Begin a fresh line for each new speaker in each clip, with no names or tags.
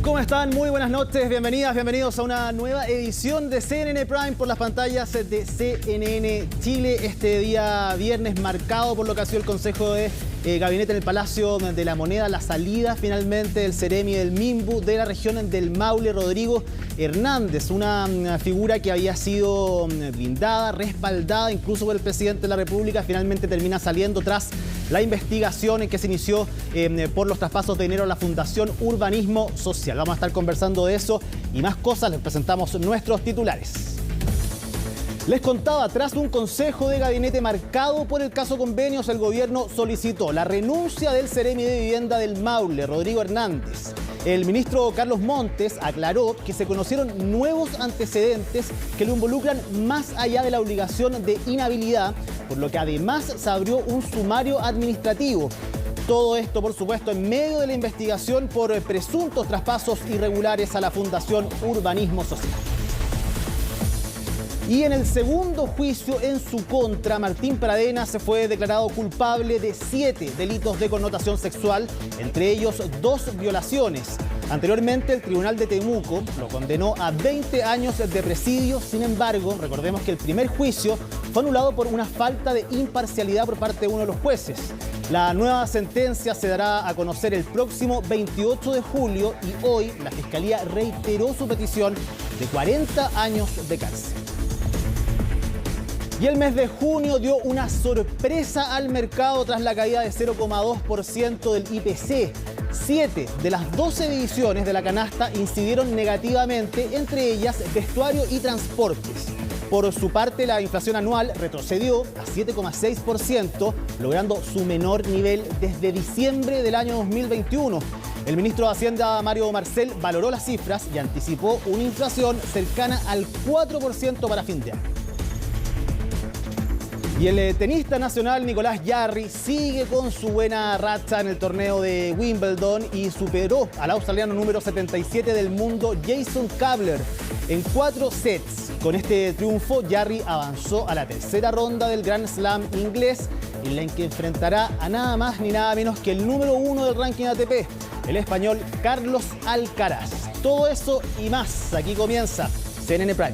¿Cómo están? Muy buenas noches, bienvenidas, bienvenidos a una nueva edición de CNN Prime por las pantallas de CNN Chile. Este día viernes marcado por lo que ha sido el Consejo de Gabinete en el Palacio de la Moneda, la salida finalmente del Seremi del Minbu de la región del Maule, Rodrigo Hernández, una figura que había sido blindada, respaldada incluso por el presidente de la República, finalmente termina saliendo tras la investigación en que se inició por los traspasos de dinero a la Fundación Urbanismo Social. Vamos a estar conversando de eso y más cosas. Les presentamos nuestros titulares. Les contaba, tras un consejo de gabinete marcado por el caso convenios, el gobierno solicitó la renuncia del Seremi de Vivienda del Maule, Rodrigo Hernández. El ministro Carlos Montes aclaró que se conocieron nuevos antecedentes que lo involucran más allá de la obligación de inhabilidad, por lo que además se abrió un sumario administrativo. Todo esto, por supuesto, en medio de la investigación por presuntos traspasos irregulares a la Fundación Urbanismo Social. Y en el segundo juicio en su contra, Martín Pradenas se fue declarado culpable de 7 delitos de connotación sexual, entre ellos 2 violaciones. Anteriormente, el Tribunal de Temuco lo condenó a 20 años de presidio. Sin embargo, recordemos que el primer juicio fue anulado por una falta de imparcialidad por parte de uno de los jueces. La nueva sentencia se dará a conocer el próximo 28 de julio y hoy la Fiscalía reiteró su petición de 40 años de cárcel. Y el mes de junio dio una sorpresa al mercado tras la caída de 0,2% del IPC. 7 de las 12 divisiones de la canasta incidieron negativamente, entre ellas vestuario y transportes. Por su parte, la inflación anual retrocedió a 7,6%, logrando su menor nivel desde diciembre del año 2021. El ministro de Hacienda, Mario Marcel, valoró las cifras y anticipó una inflación cercana al 4% para fin de año. Y el tenista nacional Nicolás Jarry sigue con su buena racha en el torneo de Wimbledon y superó al australiano número 77 del mundo, Jason Kabler, en 4 sets. Con este triunfo, Jarry avanzó a la tercera ronda del Grand Slam inglés, en la que enfrentará a nada más ni nada menos que el número 1 del ranking ATP, el español Carlos Alcaraz. Todo eso y más, aquí comienza CNN Prime.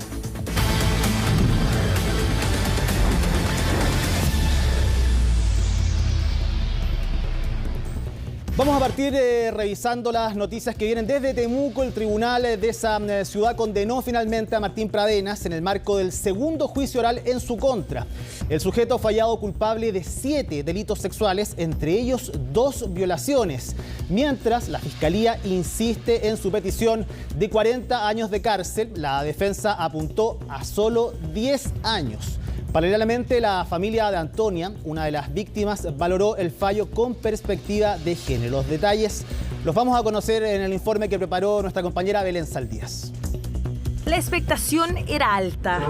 Vamos a partir revisando las noticias que vienen desde Temuco. El tribunal de esa ciudad condenó finalmente a Martín Pradenas en el marco del segundo juicio oral en su contra. El sujeto fue hallado culpable de 7 delitos sexuales, entre ellos 2 violaciones, mientras la Fiscalía insiste en su petición de 40 años de cárcel. La defensa apuntó a solo 10 años. Paralelamente, la familia de Antonia, una de las víctimas, valoró el fallo con perspectiva de género. Los detalles los vamos a conocer en el informe que preparó nuestra compañera Belén Saldías.
La expectación era alta.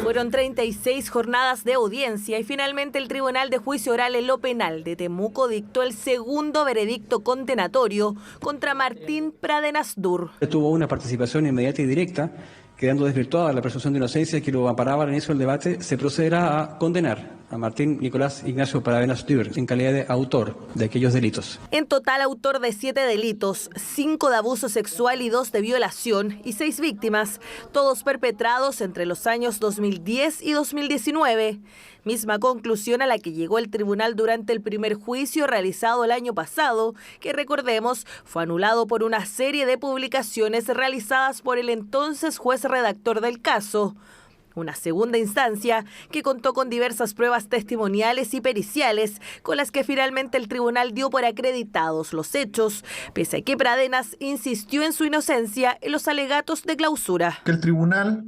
Fueron 36 jornadas de audiencia y finalmente el Tribunal de Juicio Oral en lo Penal de Temuco dictó el segundo veredicto condenatorio contra Martín Pradenas Dur.
Tuvo una participación inmediata y directa, quedando desvirtuada la presunción de inocencia que lo amparaba al inicio del debate. Se procederá a condenar a Martín Nicolás Ignacio Pradenas Dur en calidad de autor de aquellos delitos.
En total, autor de 7 delitos, 5 de abuso sexual y 2 de violación, y 6 víctimas, todos perpetrados entre los años 2010 y 2019. Misma conclusión a la que llegó el tribunal durante el primer juicio realizado el año pasado, que recordemos fue anulado por una serie de publicaciones realizadas por el entonces juez redactor del caso. Una segunda instancia que contó con diversas pruebas testimoniales y periciales con las que finalmente el tribunal dio por acreditados los hechos, pese a que Pradenas insistió en su inocencia en los alegatos de clausura.
El tribunal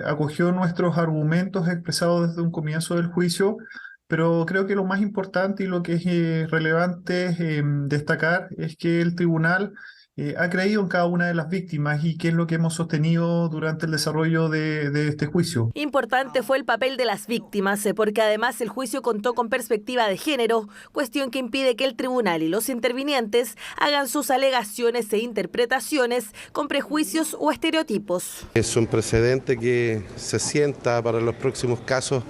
acogió nuestros argumentos expresados desde un comienzo del juicio, pero creo que lo más importante y lo que es relevante destacar es que el tribunal ha creído en cada una de las víctimas y qué es lo que hemos sostenido durante el desarrollo de este juicio.
Importante fue el papel de las víctimas, porque además el juicio contó con perspectiva de género, cuestión que impide que el tribunal y los intervinientes hagan sus alegaciones e interpretaciones con prejuicios o estereotipos.
Es un precedente que se sienta para los próximos casos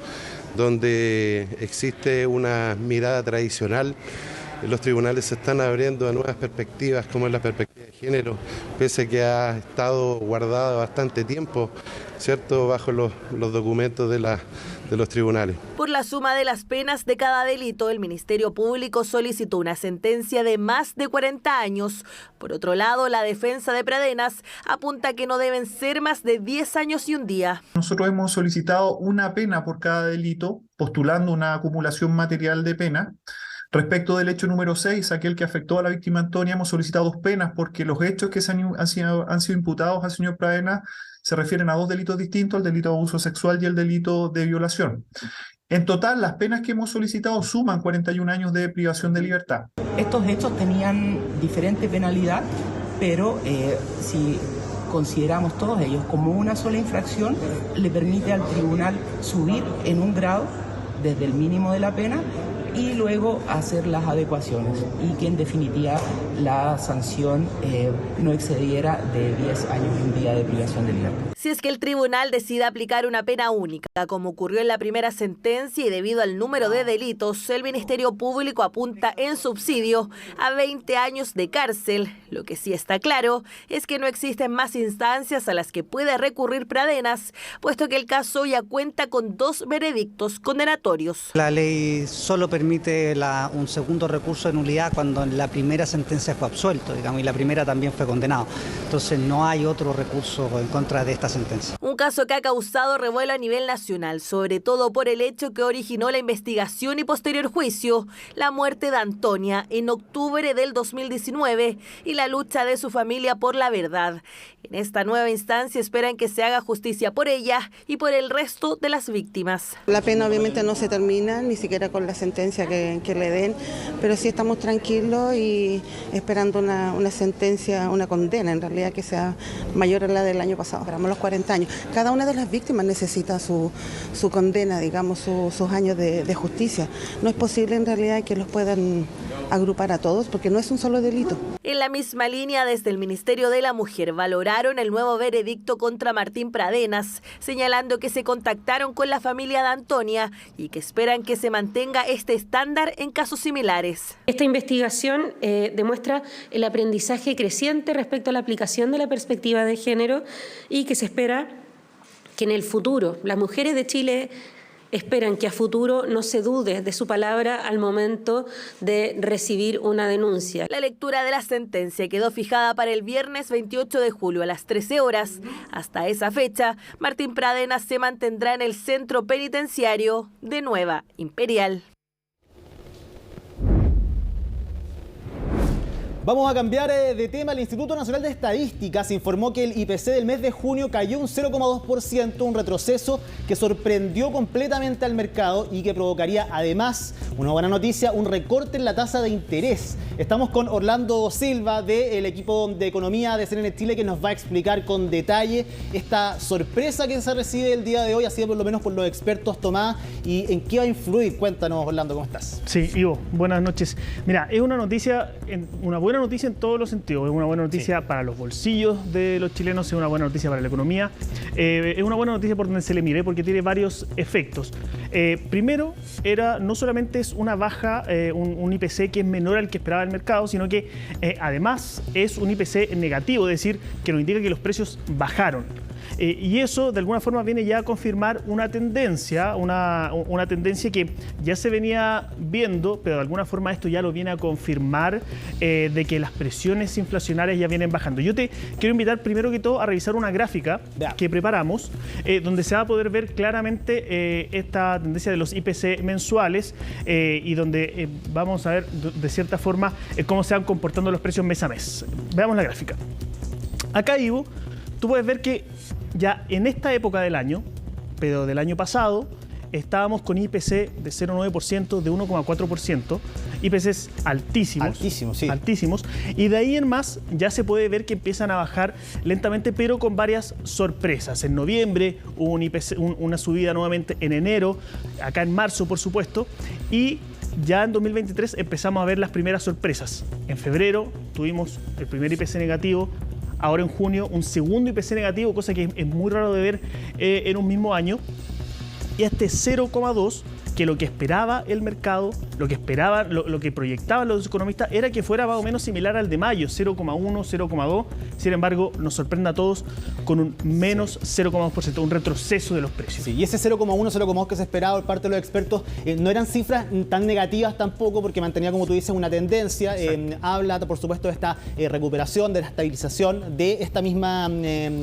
donde existe una mirada tradicional. Los tribunales se están abriendo a nuevas perspectivas, como es la perspectiva género, pese a que ha estado guardada bastante tiempo, ¿cierto?, bajo los documentos de los tribunales.
Por la suma de las penas de cada delito, el Ministerio Público solicitó una sentencia de más de 40 años. Por otro lado, la defensa de Pradenas apunta que no deben ser más de 10 años y un día.
Nosotros hemos solicitado una pena por cada delito, postulando una acumulación material de pena. Respecto del hecho número 6, aquel que afectó a la víctima Antonia, hemos solicitado 2 penas porque los hechos que han sido imputados al señor Pradenas se refieren a 2 delitos distintos, el delito de abuso sexual y el delito de violación. En total, las penas que hemos solicitado suman 41 años de privación de libertad.
Estos hechos tenían diferente penalidad, pero si consideramos todos ellos como una sola infracción, le permite al tribunal subir en un grado desde el mínimo de la pena y luego hacer las adecuaciones y que en definitiva la sanción no excediera de 10 años y un día de privación de libertad.
Si es que el tribunal decide aplicar una pena única, como ocurrió en la primera sentencia y debido al número de delitos, el Ministerio Público apunta en subsidio a 20 años de cárcel. Lo que sí está claro es que no existen más instancias a las que puede recurrir Pradenas, puesto que el caso ya cuenta con 2 veredictos condenatorios.
La ley solo permite un segundo recurso de nulidad cuando en la primera sentencia fue absuelto, digamos, y la primera también fue condenado. Entonces no hay otro recurso en contra de esta sentencia.
Un caso que ha causado revuelo a nivel nacional, sobre todo por el hecho que originó la investigación y posterior juicio, la muerte de Antonia en octubre del 2019 y la lucha de su familia por la verdad. En esta nueva instancia esperan que se haga justicia por ella y por el resto de las víctimas.
La pena obviamente no se termina, ni siquiera con la sentencia que le den, pero sí estamos tranquilos y esperando una sentencia, una condena en realidad que sea mayor a la del año pasado. Esperamos los 40 años. Cada una de las víctimas necesita su condena, digamos, sus años de justicia. No es posible en realidad que los puedan agrupar a todos porque no es un solo delito.
En la misma línea, desde el Ministerio de la Mujer valoraron el nuevo veredicto contra Martín Pradenas, señalando que se contactaron con la familia de Antonia y que esperan que se mantenga este estándar en casos similares.
Esta investigación demuestra el aprendizaje creciente respecto a la aplicación de la perspectiva de género y que se espera que en el futuro las mujeres de Chile esperan que a futuro no se dude de su palabra al momento de recibir una denuncia.
La lectura de la sentencia quedó fijada para el viernes 28 de julio a las 13 horas. Hasta esa fecha, Martín Pradenas se mantendrá en el centro penitenciario de Nueva Imperial.
Vamos a cambiar de tema. El Instituto Nacional de Estadísticas informó que el IPC del mes de junio cayó un 0,2%, un retroceso que sorprendió completamente al mercado y que provocaría además, una buena noticia, un recorte en la tasa de interés. Estamos con Orlando Silva del equipo de economía de CNN Chile que nos va a explicar con detalle esta sorpresa que se recibe el día de hoy, así por lo menos por los expertos, Tomás, y en qué va a influir. Cuéntanos, Orlando, ¿cómo estás?
Sí, Ivo, buenas noches. Mira, es una noticia, una buena noticia en todos los sentidos. Es una buena noticia para los bolsillos de los chilenos, es una buena noticia para la economía. Es una buena noticia por donde se le mire, porque tiene varios efectos. Primero, no solamente es una baja, un IPC que es menor al que esperaba el mercado, sino que además es un IPC negativo, es decir, que nos indica que los precios bajaron. Y eso de alguna forma viene ya a confirmar una tendencia que ya se venía viendo, pero de alguna forma esto ya lo viene a confirmar de que las presiones inflacionarias ya vienen bajando. Yo te quiero invitar primero que todo a revisar una gráfica que preparamos, donde se va a poder ver claramente esta tendencia de los IPC mensuales y donde vamos a ver de cierta forma cómo se van comportando los precios mes a mes. Veamos la gráfica. Acá, Ivo, tú puedes ver que ya en esta época del año, pero del año pasado, estábamos con IPC de 0,9%, de 1,4%, IPCs altísimos. Altísimos, sí. Altísimos. Y de ahí en más ya se puede ver que empiezan a bajar lentamente, pero con varias sorpresas. En noviembre hubo una subida nuevamente en enero, acá en marzo, por supuesto, y ya en 2023 empezamos a ver las primeras sorpresas. En febrero tuvimos el primer IPC negativo. Ahora en junio un segundo IPC negativo, cosa que es muy raro de ver en un mismo año. Y este 0,2 que lo que esperaba el mercado, lo que proyectaban los economistas era que fuera más o menos similar al de mayo, 0,1, 0,2. Sin embargo, nos sorprende a todos con un menos 0,2%, un retroceso de los precios.
Sí, y ese 0,1, 0,2 que se esperaba por parte de los expertos no eran cifras tan negativas tampoco, porque mantenía, como tú dices, una tendencia. Habla, por supuesto, de esta recuperación, de la estabilización de estas mismas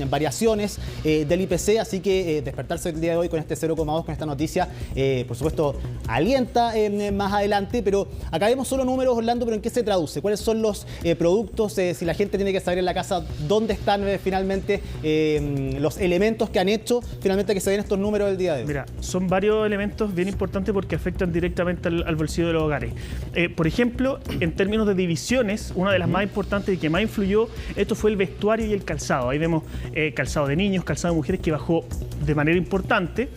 variaciones del IPC, así que despertarse el día de hoy con este 0,2, con esta noticia, por supuesto, alienta más adelante, pero acá vemos solo números, Orlando, pero ¿en qué se traduce? ¿Cuáles son los productos? Si la gente tiene que saber en la casa dónde están finalmente los elementos que han hecho finalmente que se den estos números del día de hoy.
Mira, son varios elementos bien importantes porque afectan directamente al bolsillo de los hogares. Por ejemplo, en términos de divisiones, una de las más importantes y que más influyó, esto fue el vestuario y el calzado. Ahí vemos calzado de niños, calzado de mujeres, que bajó de manera importante.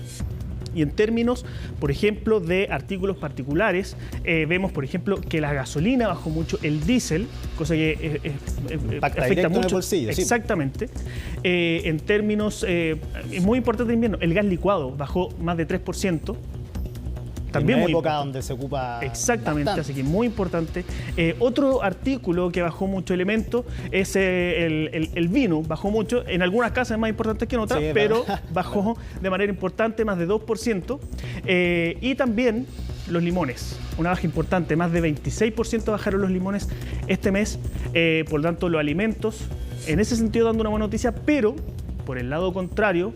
Y en términos, por ejemplo, de artículos particulares, vemos, por ejemplo, que la gasolina bajó mucho, el diésel, cosa que afecta mucho. En el bolsillo, exactamente. Sí. En términos, muy importante también, el gas licuado bajó más de 3%. También
en una época donde se ocupa
exactamente,
bastante.
Así que muy importante. Otro artículo que bajó mucho elemento es el vino, bajó mucho. En algunas casas es más importante que en otras, sí, pero bajó de manera importante, más de 2%. Y también los limones, una baja importante, más de 26% bajaron los limones este mes. Por lo tanto, los alimentos, en ese sentido, dando una buena noticia, pero por el lado contrario,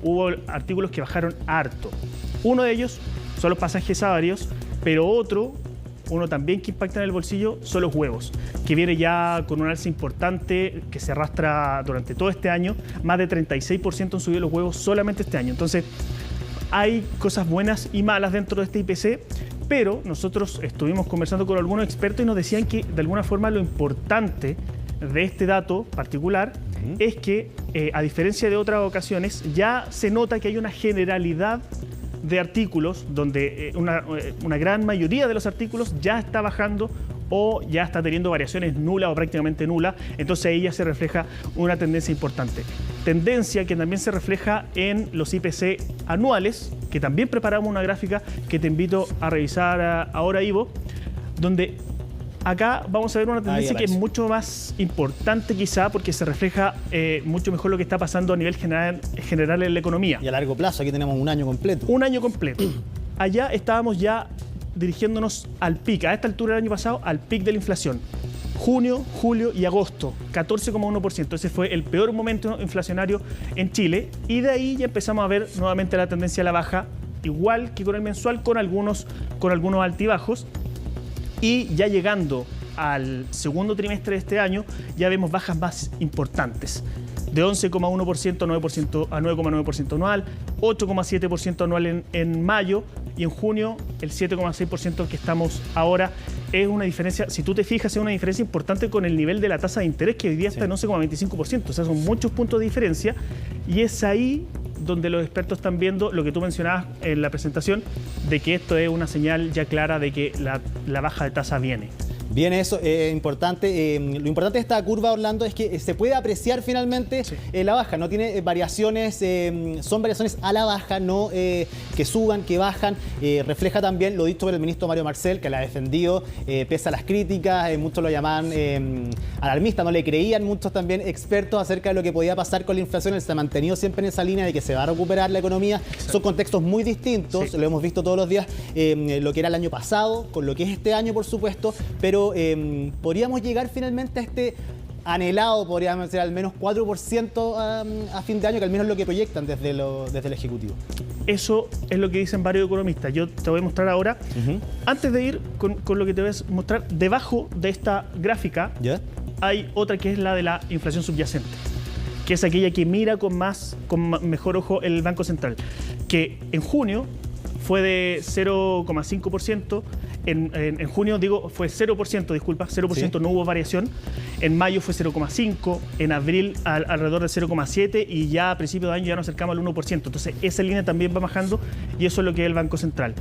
hubo artículos que bajaron harto. Uno de ellos son los pasajes aéreos, pero uno también que impacta en el bolsillo son los huevos, que viene ya con un alza importante que se arrastra durante todo este año. Más de 36% han subido los huevos solamente este año. Entonces, hay cosas buenas y malas dentro de este IPC, pero nosotros estuvimos conversando con algunos expertos y nos decían que, de alguna forma, lo importante de este dato particular es que, a diferencia de otras ocasiones, ya se nota que hay una generalidad de artículos donde una gran mayoría de los artículos ya está bajando o ya está teniendo variaciones nulas o prácticamente nulas. Entonces ahí ya se refleja una tendencia importante. Tendencia que también se refleja en los IPC anuales, que también preparamos una gráfica que te invito a revisar ahora, Ivo, donde acá vamos a ver una tendencia que es mucho más importante quizá porque se refleja mucho mejor lo que está pasando a nivel general en la economía.
Y a largo plazo, aquí tenemos un año completo.
Un año completo. Allá estábamos ya dirigiéndonos al pic, a esta altura del año pasado, al pic de la inflación. Junio, julio y agosto, 14,1%. Ese fue el peor momento inflacionario en Chile. Y de ahí ya empezamos a ver nuevamente la tendencia a la baja, igual que con el mensual, con algunos altibajos. Y ya llegando al segundo trimestre de este año, ya vemos bajas más importantes. De 11,1% a 9,9% anual, 8,7% anual en mayo, y en junio el 7,6% que estamos ahora. Es una diferencia, si tú te fijas, es una diferencia importante con el nivel de la tasa de interés, que hoy día está en 11,25%. O sea, son muchos puntos de diferencia, y es ahí donde los expertos están viendo lo que tú mencionabas en la presentación, de que esto es una señal ya clara de que la baja de tasa viene.
Bien, eso es importante. Lo importante de esta curva, Orlando, es que se puede apreciar finalmente la baja. No tiene variaciones, son variaciones a la baja, no que suban, que bajan. Refleja también lo dicho por el ministro Mario Marcel, que la ha defendido pese a las críticas. Muchos lo llamaban alarmista, no le creían muchos también expertos acerca de lo que podía pasar con la inflación. Él se ha mantenido siempre en esa línea de que se va a recuperar la economía. Exacto. Son contextos muy distintos, lo hemos visto todos los días, lo que era el año pasado, con lo que es este año, por supuesto, pero podríamos llegar finalmente a este anhelado, podríamos decir, al menos 4% a fin de año, que al menos es lo que proyectan desde el Ejecutivo.
Eso es lo que dicen varios economistas. Yo te voy a mostrar ahora. Antes de ir con lo que te voy a mostrar, debajo de esta gráfica hay otra que es la de la inflación subyacente, que es aquella que mira con mejor ojo el Banco Central, que en junio fue de 0,5%, en junio fue 0%, disculpa, 0%, no hubo variación. En mayo fue 0,5%, en abril alrededor de 0,7% y ya a principios de año ya nos acercamos al 1%. Entonces esa línea también va bajando y eso es lo que es el Banco Central.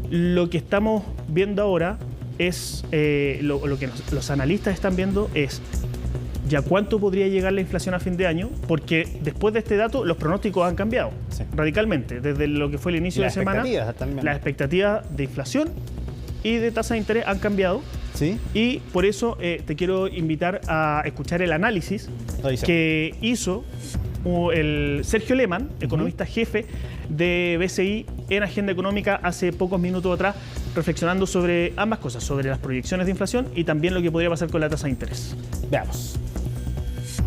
Lo que estamos viendo ahora es, lo que los analistas están viendo es ya cuánto podría llegar la inflación a fin de año, porque después de este dato los pronósticos han cambiado radicalmente, desde lo que fue el inicio de semana. Las expectativas de inflación y de tasa de interés han cambiado.
¿Sí?
Y por eso te quiero invitar a escuchar el análisis que hizo el Sergio Lehmann, economista jefe de BCI en Agenda Económica hace pocos minutos atrás, reflexionando sobre ambas cosas, sobre las proyecciones de inflación y también lo que podría pasar con la tasa de interés.
Veamos.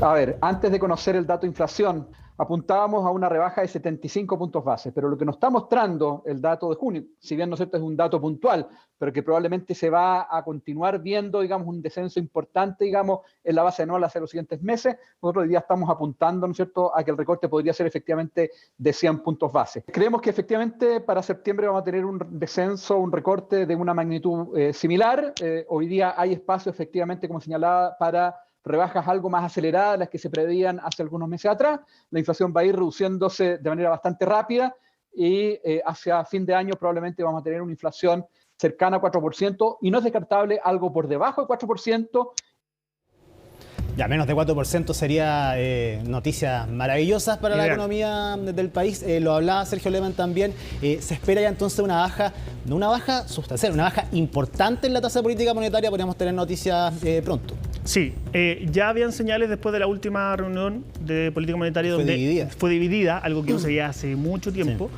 A ver, antes de conocer el dato de inflación, apuntábamos a una rebaja de 75 puntos base, pero lo que nos está mostrando el dato de junio, si bien no es cierto es un dato puntual, pero que probablemente se va a continuar viendo, digamos, un descenso importante, digamos, en la base anual hacia los siguientes meses, nosotros hoy día estamos apuntando, ¿no es cierto?, a que el recorte podría ser efectivamente de 100 puntos base. Creemos que efectivamente para septiembre vamos a tener un descenso, un recorte de una magnitud similar. Hoy día hay espacio efectivamente, como señalaba, para rebajas algo más aceleradas, las que se preveían hace algunos meses atrás. La inflación va a ir reduciéndose de manera bastante rápida y hacia fin de año probablemente vamos a tener una inflación cercana a 4% y no es descartable algo por debajo de 4%.
Ya, menos de 4% sería noticias maravillosas para la economía del país. Lo hablaba Sergio Lehmann también. Se espera ya entonces una baja, no una baja sustancial, una baja importante en la tasa de política monetaria. Podríamos tener noticias pronto.
Sí, ya habían señales después de la última reunión de política monetaria donde fue dividida, algo que no se veía hace mucho tiempo.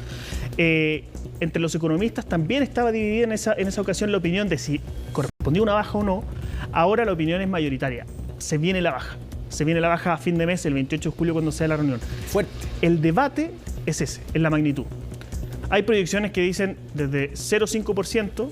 Sí. Entre los economistas también estaba dividida en esa ocasión la opinión de si correspondía una baja o no. Ahora la opinión es mayoritaria. Se viene la baja. Se viene la baja a fin de mes, el 28 de julio, cuando sea la reunión.
Fuerte.
El debate es ese, es la magnitud. Hay proyecciones que dicen desde 0,5%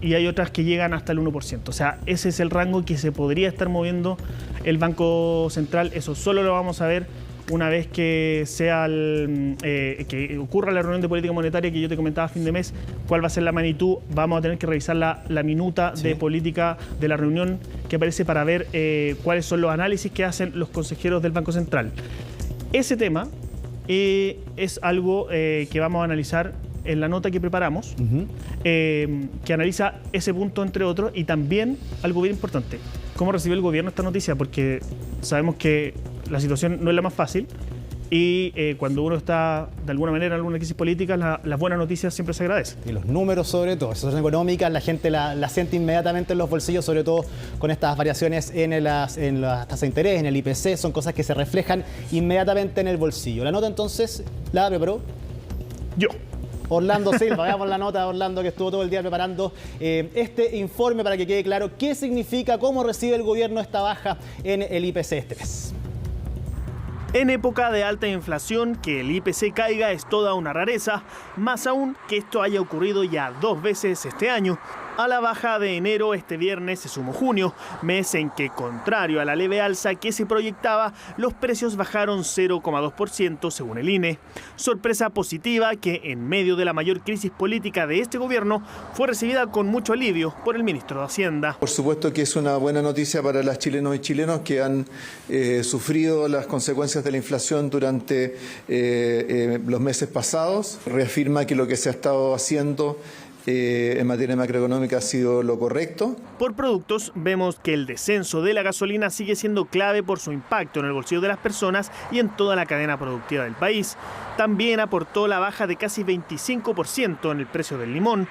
y hay otras que llegan hasta el 1%. O sea, ese es el rango que se podría estar moviendo el Banco Central. Eso solo lo vamos a ver una vez que sea que ocurra la reunión de política monetaria que yo te comentaba a fin de mes. ¿Cuál va a ser la magnitud? Vamos a tener que revisar la minuta de política de la reunión que aparece para ver cuáles son los análisis que hacen los consejeros del Banco Central. Ese tema es algo que vamos a analizar en la nota que preparamos, que analiza ese punto entre otros, y también algo bien importante, cómo recibió el gobierno esta noticia, porque sabemos que la situación no es la más fácil y cuando uno está de alguna manera en alguna crisis política, las buenas noticias siempre se agradecen.
Y los números sobre todo, situación económica, la gente la siente inmediatamente en los bolsillos, sobre todo con estas variaciones en las tasas de interés, en el IPC, son cosas que se reflejan inmediatamente en el bolsillo. La nota entonces la preparó
yo.
Orlando Silva, veamos la nota de Orlando, que estuvo todo el día preparando este informe para que quede claro qué significa, cómo recibe el gobierno esta baja en el IPC este mes.
En época de alta inflación, que el IPC caiga es toda una rareza, más aún que esto haya ocurrido ya 2 veces este año. A la baja de enero este viernes se sumó junio, mes en que, contrario a la leve alza que se proyectaba, los precios bajaron 0,2% según el INE. Sorpresa positiva que, en medio de la mayor crisis política de este gobierno, fue recibida con mucho alivio por el ministro de Hacienda.
Por supuesto que es una buena noticia para las chilenos y chilenos que han sufrido las consecuencias de la inflación durante los meses pasados. Reafirma que lo que se ha estado haciendo en materia macroeconómica ha sido lo correcto.
Por productos, vemos que el descenso de la gasolina sigue siendo clave por su impacto en el bolsillo de las personas y en toda la cadena productiva del país. También aportó la baja de casi 25% en el precio del limón.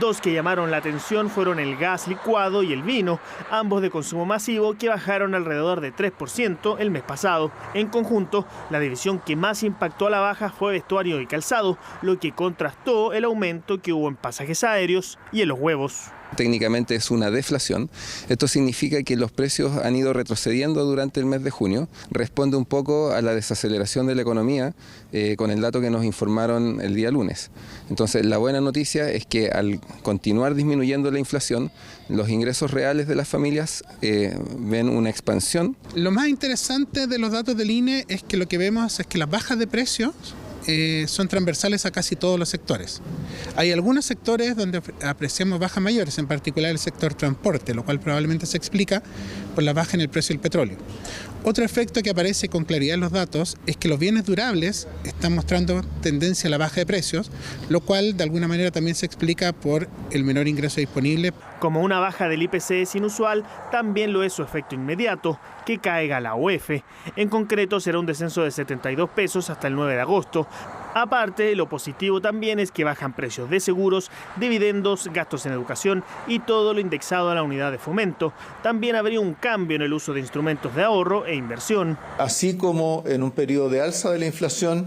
2 que llamaron la atención fueron el gas licuado y el vino, ambos de consumo masivo, que bajaron alrededor de 3% el mes pasado. En conjunto, la división que más impactó a la baja fue vestuario y calzado, lo que contrastó el aumento que hubo en pasajes aéreos y en los huevos.
Técnicamente es una deflación. Esto significa que los precios han ido retrocediendo durante el mes de junio. Responde un poco a la desaceleración de la economía con el dato que nos informaron el día lunes. Entonces, la buena noticia es que al continuar disminuyendo la inflación, los ingresos reales de las familias ven una expansión.
Lo más interesante de los datos del INE es que lo que vemos es que las bajas de precios son transversales a casi todos los sectores. Hay algunos sectores donde apreciamos bajas mayores, en particular el sector transporte, lo cual probablemente se explica por la baja en el precio del petróleo. Otro efecto que aparece con claridad en los datos es que los bienes durables están mostrando tendencia a la baja de precios, lo cual de alguna manera también se explica por el menor ingreso disponible.
Como una baja del IPC es inusual, también lo es su efecto inmediato, que caiga la UF. En concreto, será un descenso de 72 pesos hasta el 9 de agosto. Aparte, lo positivo también es que bajan precios de seguros, dividendos, gastos en educación y todo lo indexado a la unidad de fomento. También habría un cambio en el uso de instrumentos de ahorro e inversión.
Así como en un periodo de alza de la inflación,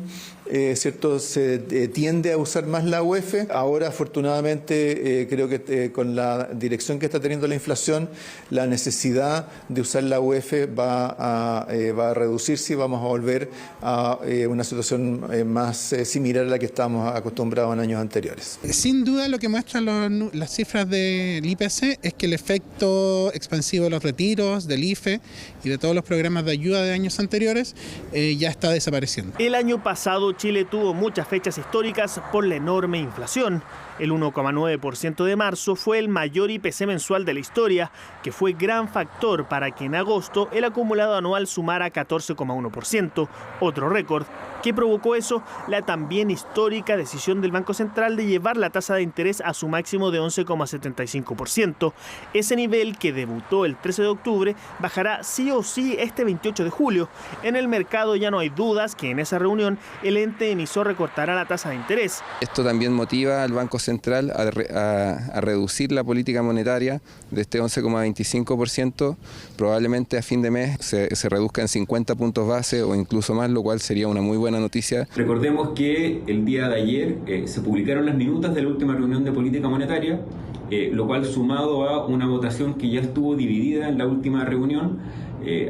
¿cierto? Se tiende a usar más la UF. Ahora, afortunadamente, creo que con la dirección que está teniendo la inflación, la necesidad de usar la UF va a reducirse y vamos a volver a una situación más similar a la que estábamos acostumbrados en años anteriores.
Sin duda, lo que muestran las cifras del IPC es que el efecto expansivo de los retiros, del IFE y de todos los programas de ayuda de años anteriores ya está desapareciendo.
El año pasado Chile tuvo muchas fechas históricas por la enorme inflación. El 1,9% de marzo fue el mayor IPC mensual de la historia, que fue gran factor para que en agosto el acumulado anual sumara 14,1%, otro récord. ¿Qué provocó eso? La también histórica decisión del Banco Central de llevar la tasa de interés a su máximo de 11,75%. Ese nivel, que debutó el 13 de octubre, bajará sí o sí este 28 de julio. En el mercado ya no hay dudas que en esa reunión el ente emisor recortará la tasa de interés.
Esto también motiva al Banco Central a reducir la política monetaria de este 11,25%, probablemente a fin de mes se reduzca en 50 puntos base o incluso más, lo cual sería una muy buena noticia.
Recordemos que el día de ayer se publicaron las minutas de la última reunión de política monetaria, lo cual, sumado a una votación que ya estuvo dividida en la última reunión,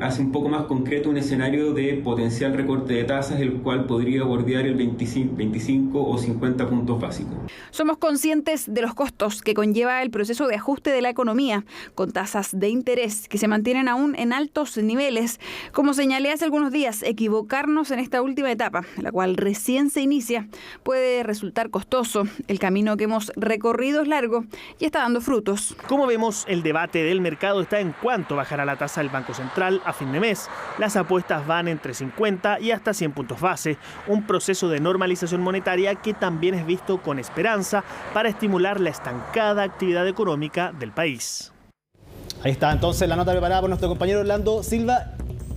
hace un poco más concreto un escenario de potencial recorte de tasas, el cual podría bordear el 25 o 50 puntos básicos.
Somos conscientes de los costos que conlleva el proceso de ajuste de la economía, con tasas de interés que se mantienen aún en altos niveles. Como señalé hace algunos días, equivocarnos en esta última etapa, la cual recién se inicia, puede resultar costoso. El camino que hemos recorrido es largo y está dando frutos.
Como vemos, el debate del mercado está en cuánto bajará la tasa del Banco Central a fin de mes. Las apuestas van entre 50 y hasta 100 puntos base, un proceso de normalización monetaria que también es visto con esperanza para estimular la estancada actividad económica del país.
Ahí está entonces la nota preparada por nuestro compañero Orlando Silva.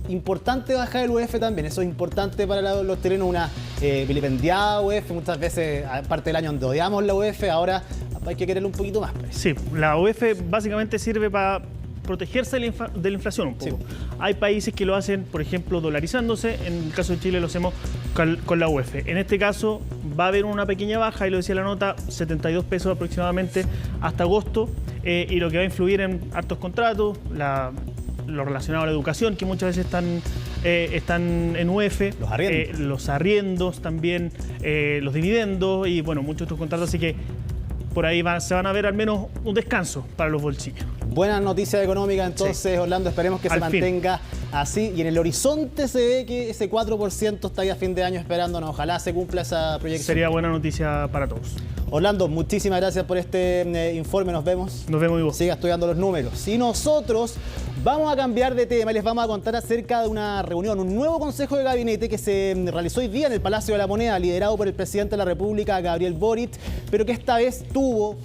Importante bajar el UF también, eso es importante para los chilenos, una vilipendiada UF, muchas veces, aparte del año donde odiamos la UF, ahora hay que quererla un poquito más. Pues.
Sí, la UF básicamente sirve para protegerse de la inflación un poco. Sí. Hay países que lo hacen, por ejemplo, dolarizándose. En el caso de Chile lo hacemos con la UF. En este caso va a haber una pequeña baja, y lo decía la nota, 72 pesos aproximadamente hasta agosto, y lo que va a influir en hartos contratos, lo relacionado a la educación, que muchas veces están en UF, los arriendos también, los dividendos y bueno, muchos otros contratos, así que por ahí se van a ver al menos un descanso para los bolsillos.
Buenas noticias económicas entonces, sí. Orlando, esperemos que se mantenga así. Y en el horizonte se ve que ese 4% está ahí a fin de año esperándonos. Ojalá se cumpla esa proyección.
Sería buena noticia para todos.
Orlando, muchísimas gracias por este informe. Nos vemos.
Nos vemos, Ivo.
Siga estudiando los números. Y nosotros vamos a cambiar de tema y les vamos a contar acerca de una reunión, un nuevo consejo de gabinete que se realizó hoy día en el Palacio de la Moneda, liderado por el presidente de la República, Gabriel Boric, pero que esta vez tuvo,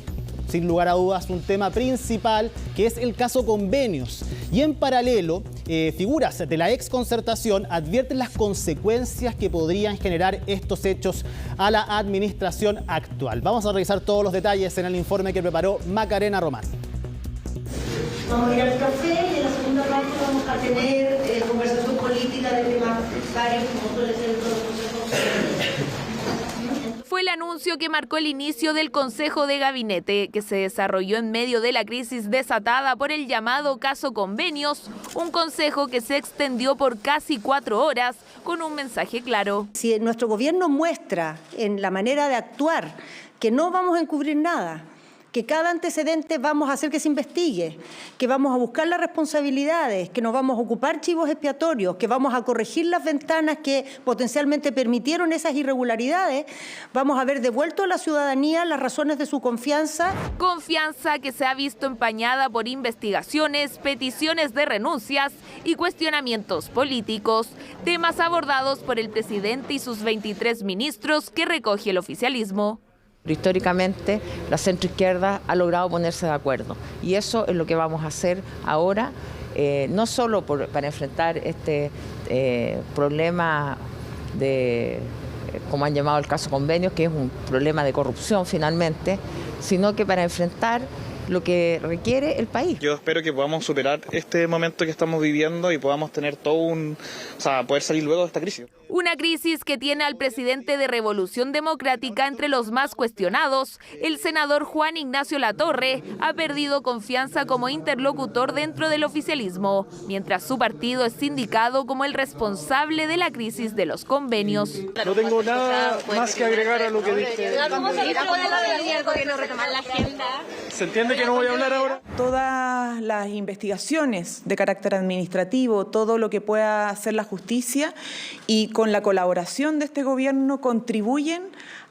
sin lugar a dudas, un tema principal, que es el caso convenios. Y en paralelo, figuras de la exconcertación advierten las consecuencias que podrían generar estos hechos a la administración actual. Vamos a revisar todos los detalles en el informe que preparó Macarena Román.
Vamos a ir al café y en la segunda parte vamos a tener conversación política de temas varios, como suele ser todos los consejos.
Fue el anuncio que marcó el inicio del Consejo de Gabinete, que se desarrolló en medio de la crisis desatada por el llamado caso Convenios, un consejo que se extendió por casi 4 horas con un mensaje claro.
Si nuestro gobierno muestra en la manera de actuar que no vamos a encubrir nada,
que cada antecedente vamos a hacer que se investigue, que vamos a buscar las responsabilidades, que nos vamos a ocupar chivos expiatorios, que vamos a corregir las ventanas que potencialmente permitieron esas irregularidades, vamos a haber devuelto a la ciudadanía las razones de su confianza.
Confianza que se ha visto empañada por investigaciones, peticiones de renuncias y cuestionamientos políticos, temas abordados por el presidente y sus 23 ministros que recoge el oficialismo.
Históricamente, la centroizquierda ha logrado ponerse de acuerdo y eso es lo que vamos a hacer ahora, no solo para enfrentar este problema de, como han llamado el caso convenios, que es un problema de corrupción finalmente, sino que para enfrentar lo que requiere el país.
Yo espero que podamos superar este momento que estamos viviendo y podamos tener poder salir luego de esta crisis.
Una crisis que tiene al presidente de Revolución Democrática entre los más cuestionados. El senador Juan Ignacio Latorre ha perdido confianza como interlocutor dentro del oficialismo, mientras su partido es indicado como el responsable de la crisis de los convenios.
No tengo nada más que agregar a lo que dije. ¿Se entiende que no voy a hablar ahora?
Todas las investigaciones de carácter administrativo, todo lo que pueda hacer la justicia y con la colaboración de este gobierno contribuyen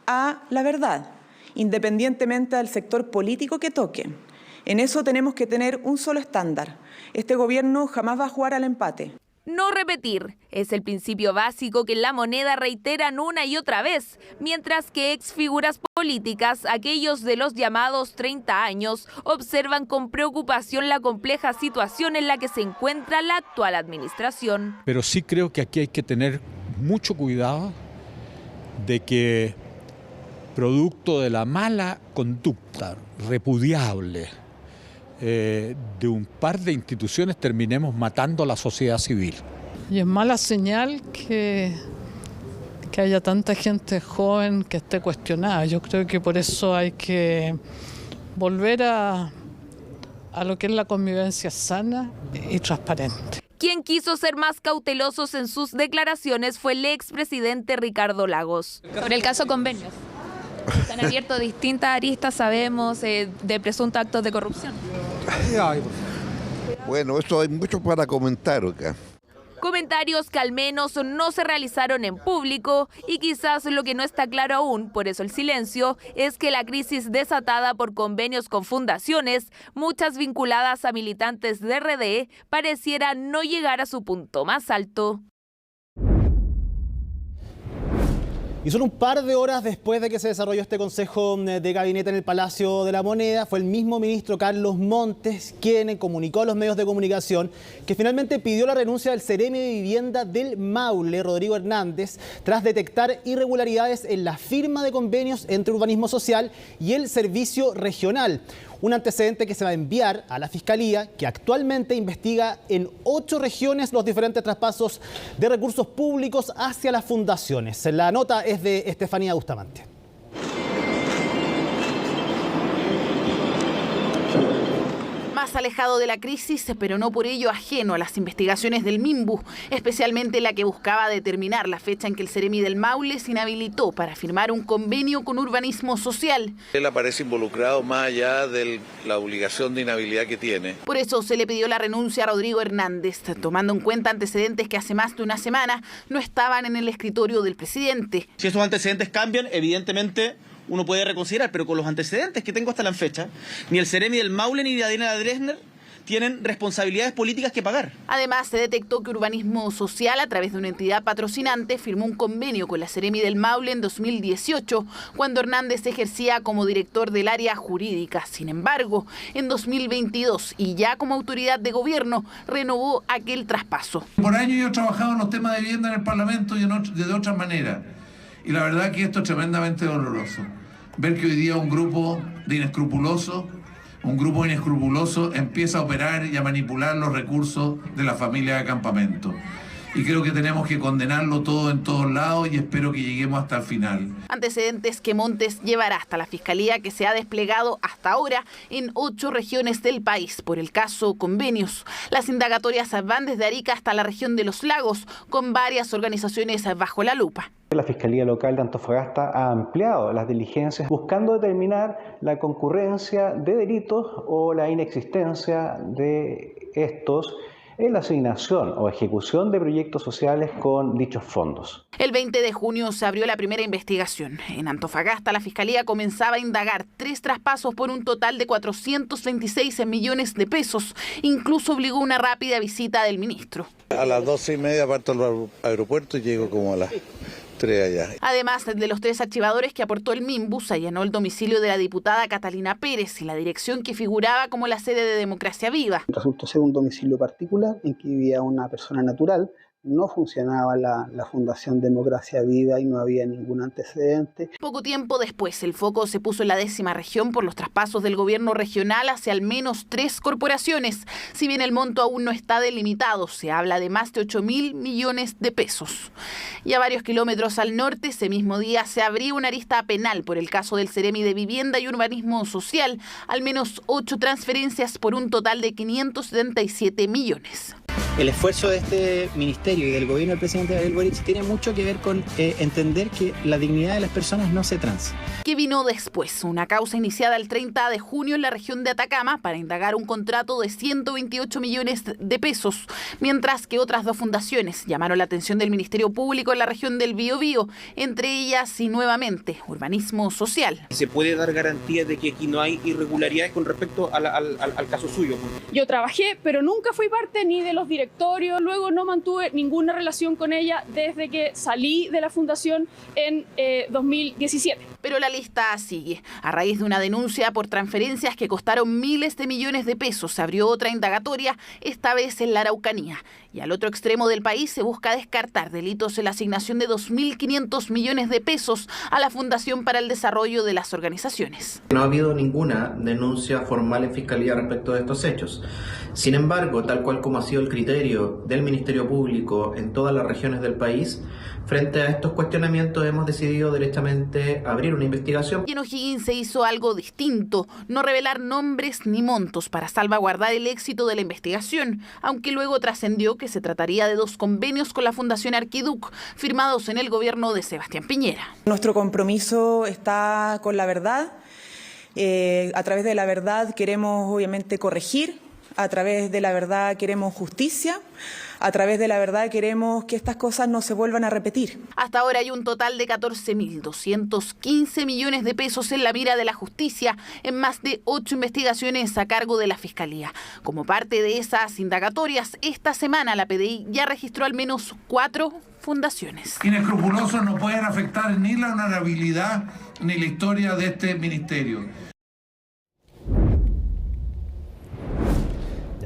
a la verdad, independientemente del sector político que toquen. En eso tenemos que tener un solo estándar. Este gobierno jamás va a jugar al empate.
No repetir es el principio básico que en La Moneda reiteran una y otra vez, mientras que exfiguras políticas, aquellos de los llamados 30 años, observan con preocupación la compleja situación en la que se encuentra la actual administración.
Pero sí creo que aquí hay que tener mucho cuidado de que, producto de la mala conducta repudiable de un par de instituciones, terminemos matando a la sociedad civil.
Y es mala señal que haya tanta gente joven que esté cuestionada. Yo creo que por eso hay que volver a lo que es la convivencia sana y transparente.
Quien quiso ser más cautelosos en sus declaraciones fue el expresidente Ricardo Lagos.
Sobre el caso convenios. Se han abierto distintas aristas, sabemos, de presuntos actos de corrupción.
Bueno, esto hay mucho para comentar acá.
Comentarios que al menos no se realizaron en público y quizás lo que no está claro aún, por eso el silencio, es que la crisis desatada por convenios con fundaciones, muchas vinculadas a militantes de RD, pareciera no llegar a su punto más alto.
Y solo un par de horas después de que se desarrolló este consejo de gabinete en el Palacio de la Moneda, fue el mismo ministro Carlos Montes quien comunicó a los medios de comunicación que finalmente pidió la renuncia del Seremi de Vivienda del Maule, Rodrigo Hernández, tras detectar irregularidades en la firma de convenios entre Urbanismo Social y el Servicio Regional. Un antecedente que se va a enviar a la Fiscalía, que actualmente investiga en 8 regiones los diferentes traspasos de recursos públicos hacia las fundaciones. La nota es de Estefanía Bustamante.
Más alejado de la crisis, pero no por ello ajeno a las investigaciones del MIMBU, especialmente la que buscaba determinar la fecha en que el Seremi del Maule se inhabilitó para firmar un convenio con Urbanismo Social.
Él aparece involucrado más allá de la obligación de inhabilidad que tiene.
Por eso se le pidió la renuncia a Rodrigo Hernández, tomando en cuenta antecedentes que hace más de una semana no estaban en el escritorio del presidente.
Si esos antecedentes cambian, evidentemente uno puede reconsiderar, pero con los antecedentes que tengo hasta la fecha, ni el Seremi del Maule ni Daniela Dresner tienen responsabilidades políticas que pagar.
Además, se detectó que Urbanismo Social, a través de una entidad patrocinante, firmó un convenio con la Seremi del Maule en 2018, cuando Hernández ejercía como director del área jurídica. Sin embargo, en 2022, y ya como autoridad de gobierno, renovó aquel traspaso.
Por años yo he trabajado en los temas de vivienda en el Parlamento y de otras maneras. Y la verdad que esto es tremendamente doloroso. Ver que hoy día un grupo inescrupuloso empieza a operar y a manipular los recursos de la familia de campamento. y creo que tenemos que condenarlo todo en todos lados y espero que lleguemos hasta el final.
Antecedentes que Montes llevará hasta la Fiscalía, que se ha desplegado hasta ahora en 8 regiones del país por el caso Convenios. Las indagatorias van desde Arica hasta la región de Los Lagos, con varias organizaciones bajo la lupa.
La Fiscalía Local de Antofagasta ha ampliado las diligencias buscando determinar la concurrencia de delitos o la inexistencia de estos en la asignación o ejecución de proyectos sociales con dichos fondos.
El 20 de junio se abrió la primera investigación. En Antofagasta, la Fiscalía comenzaba a indagar 3 traspasos por un total de 426 millones de pesos. Incluso obligó una rápida visita del ministro.
A las 12:30 parto al aeropuerto y llego como a las 3 allá.
Además de los 3 archivadores que aportó el MIMBU, se allanó el domicilio de la diputada Catalina Pérez y la dirección que figuraba como la sede de Democracia Viva.
Resultó ser un domicilio particular en que vivía una persona natural. No funcionaba la Fundación Democracia Viva y no había ningún antecedente.
Poco tiempo después, el foco se puso en la 10ª región por los traspasos del gobierno regional hacia al menos 3 corporaciones. Si bien el monto aún no está delimitado, se habla de más de 8.000 millones de pesos. Y a varios kilómetros al norte, ese mismo día se abrió una arista penal por el caso del Ceremi de Vivienda y Urbanismo Social. Al menos 8 transferencias por un total de 577 millones.
El esfuerzo de este ministerio y del gobierno del presidente Gabriel Boric tiene mucho que ver con entender que la dignidad de las personas no se transa.
¿Qué vino después? Una causa iniciada el 30 de junio en la región de Atacama para indagar un contrato de 128 millones de pesos, mientras que otras 2 fundaciones llamaron la atención del Ministerio Público en la región del Biobío, entre ellas y nuevamente Urbanismo Social.
¿Se puede dar garantía de que aquí no hay irregularidades con respecto al caso suyo?
Yo trabajé, pero nunca fui parte ni de los directorios, luego no mantuve ninguna relación con ella desde que salí de la fundación en 2017.
Pero la lista sigue. A raíz de una denuncia por transferencias que costaron miles de millones de pesos, se abrió otra indagatoria, esta vez en la Araucanía. Y al otro extremo del país se busca descartar delitos en la asignación de 2.500 millones de pesos a la Fundación para el Desarrollo de las Organizaciones.
No ha habido ninguna denuncia formal en Fiscalía respecto de estos hechos. Sin embargo, tal cual como ha sido el criterio del Ministerio Público en todas las regiones del país, frente a estos cuestionamientos hemos decidido directamente abrir una investigación.
Y en O'Higgins se hizo algo distinto, no revelar nombres ni montos para salvaguardar el éxito de la investigación, aunque luego trascendió que se trataría de 2 convenios con la Fundación Arquiduc, firmados en el gobierno de Sebastián Piñera.
Nuestro compromiso está con la verdad. A través de la verdad queremos obviamente corregir. A través de la verdad queremos justicia, a través de la verdad queremos que estas cosas no se vuelvan a repetir.
Hasta ahora hay un total de 14.215 millones de pesos en la mira de la justicia en más de 8 investigaciones a cargo de la Fiscalía. Como parte de esas indagatorias, esta semana la PDI ya registró al menos 4 fundaciones.
Inescrupulosos no pueden afectar ni la honorabilidad ni la historia de este ministerio.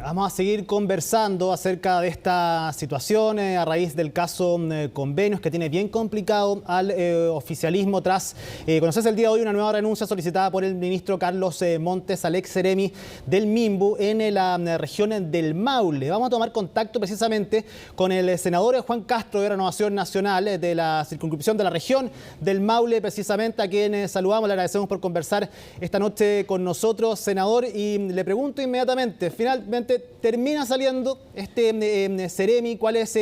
Vamos a seguir conversando acerca de esta situación a raíz del caso Convenios, que tiene bien complicado al oficialismo tras conocerse el día de hoy una nueva renuncia solicitada por el ministro Carlos Montes al ex Ceremi del MIMBU en la región del Maule. Vamos a tomar contacto precisamente con el senador Juan Castro de Renovación Nacional de la circunscripción de la región del Maule, precisamente, a quien saludamos, le agradecemos por conversar esta noche con nosotros, senador, y le pregunto inmediatamente, finalmente termina saliendo este Ceremi. ¿Cuál es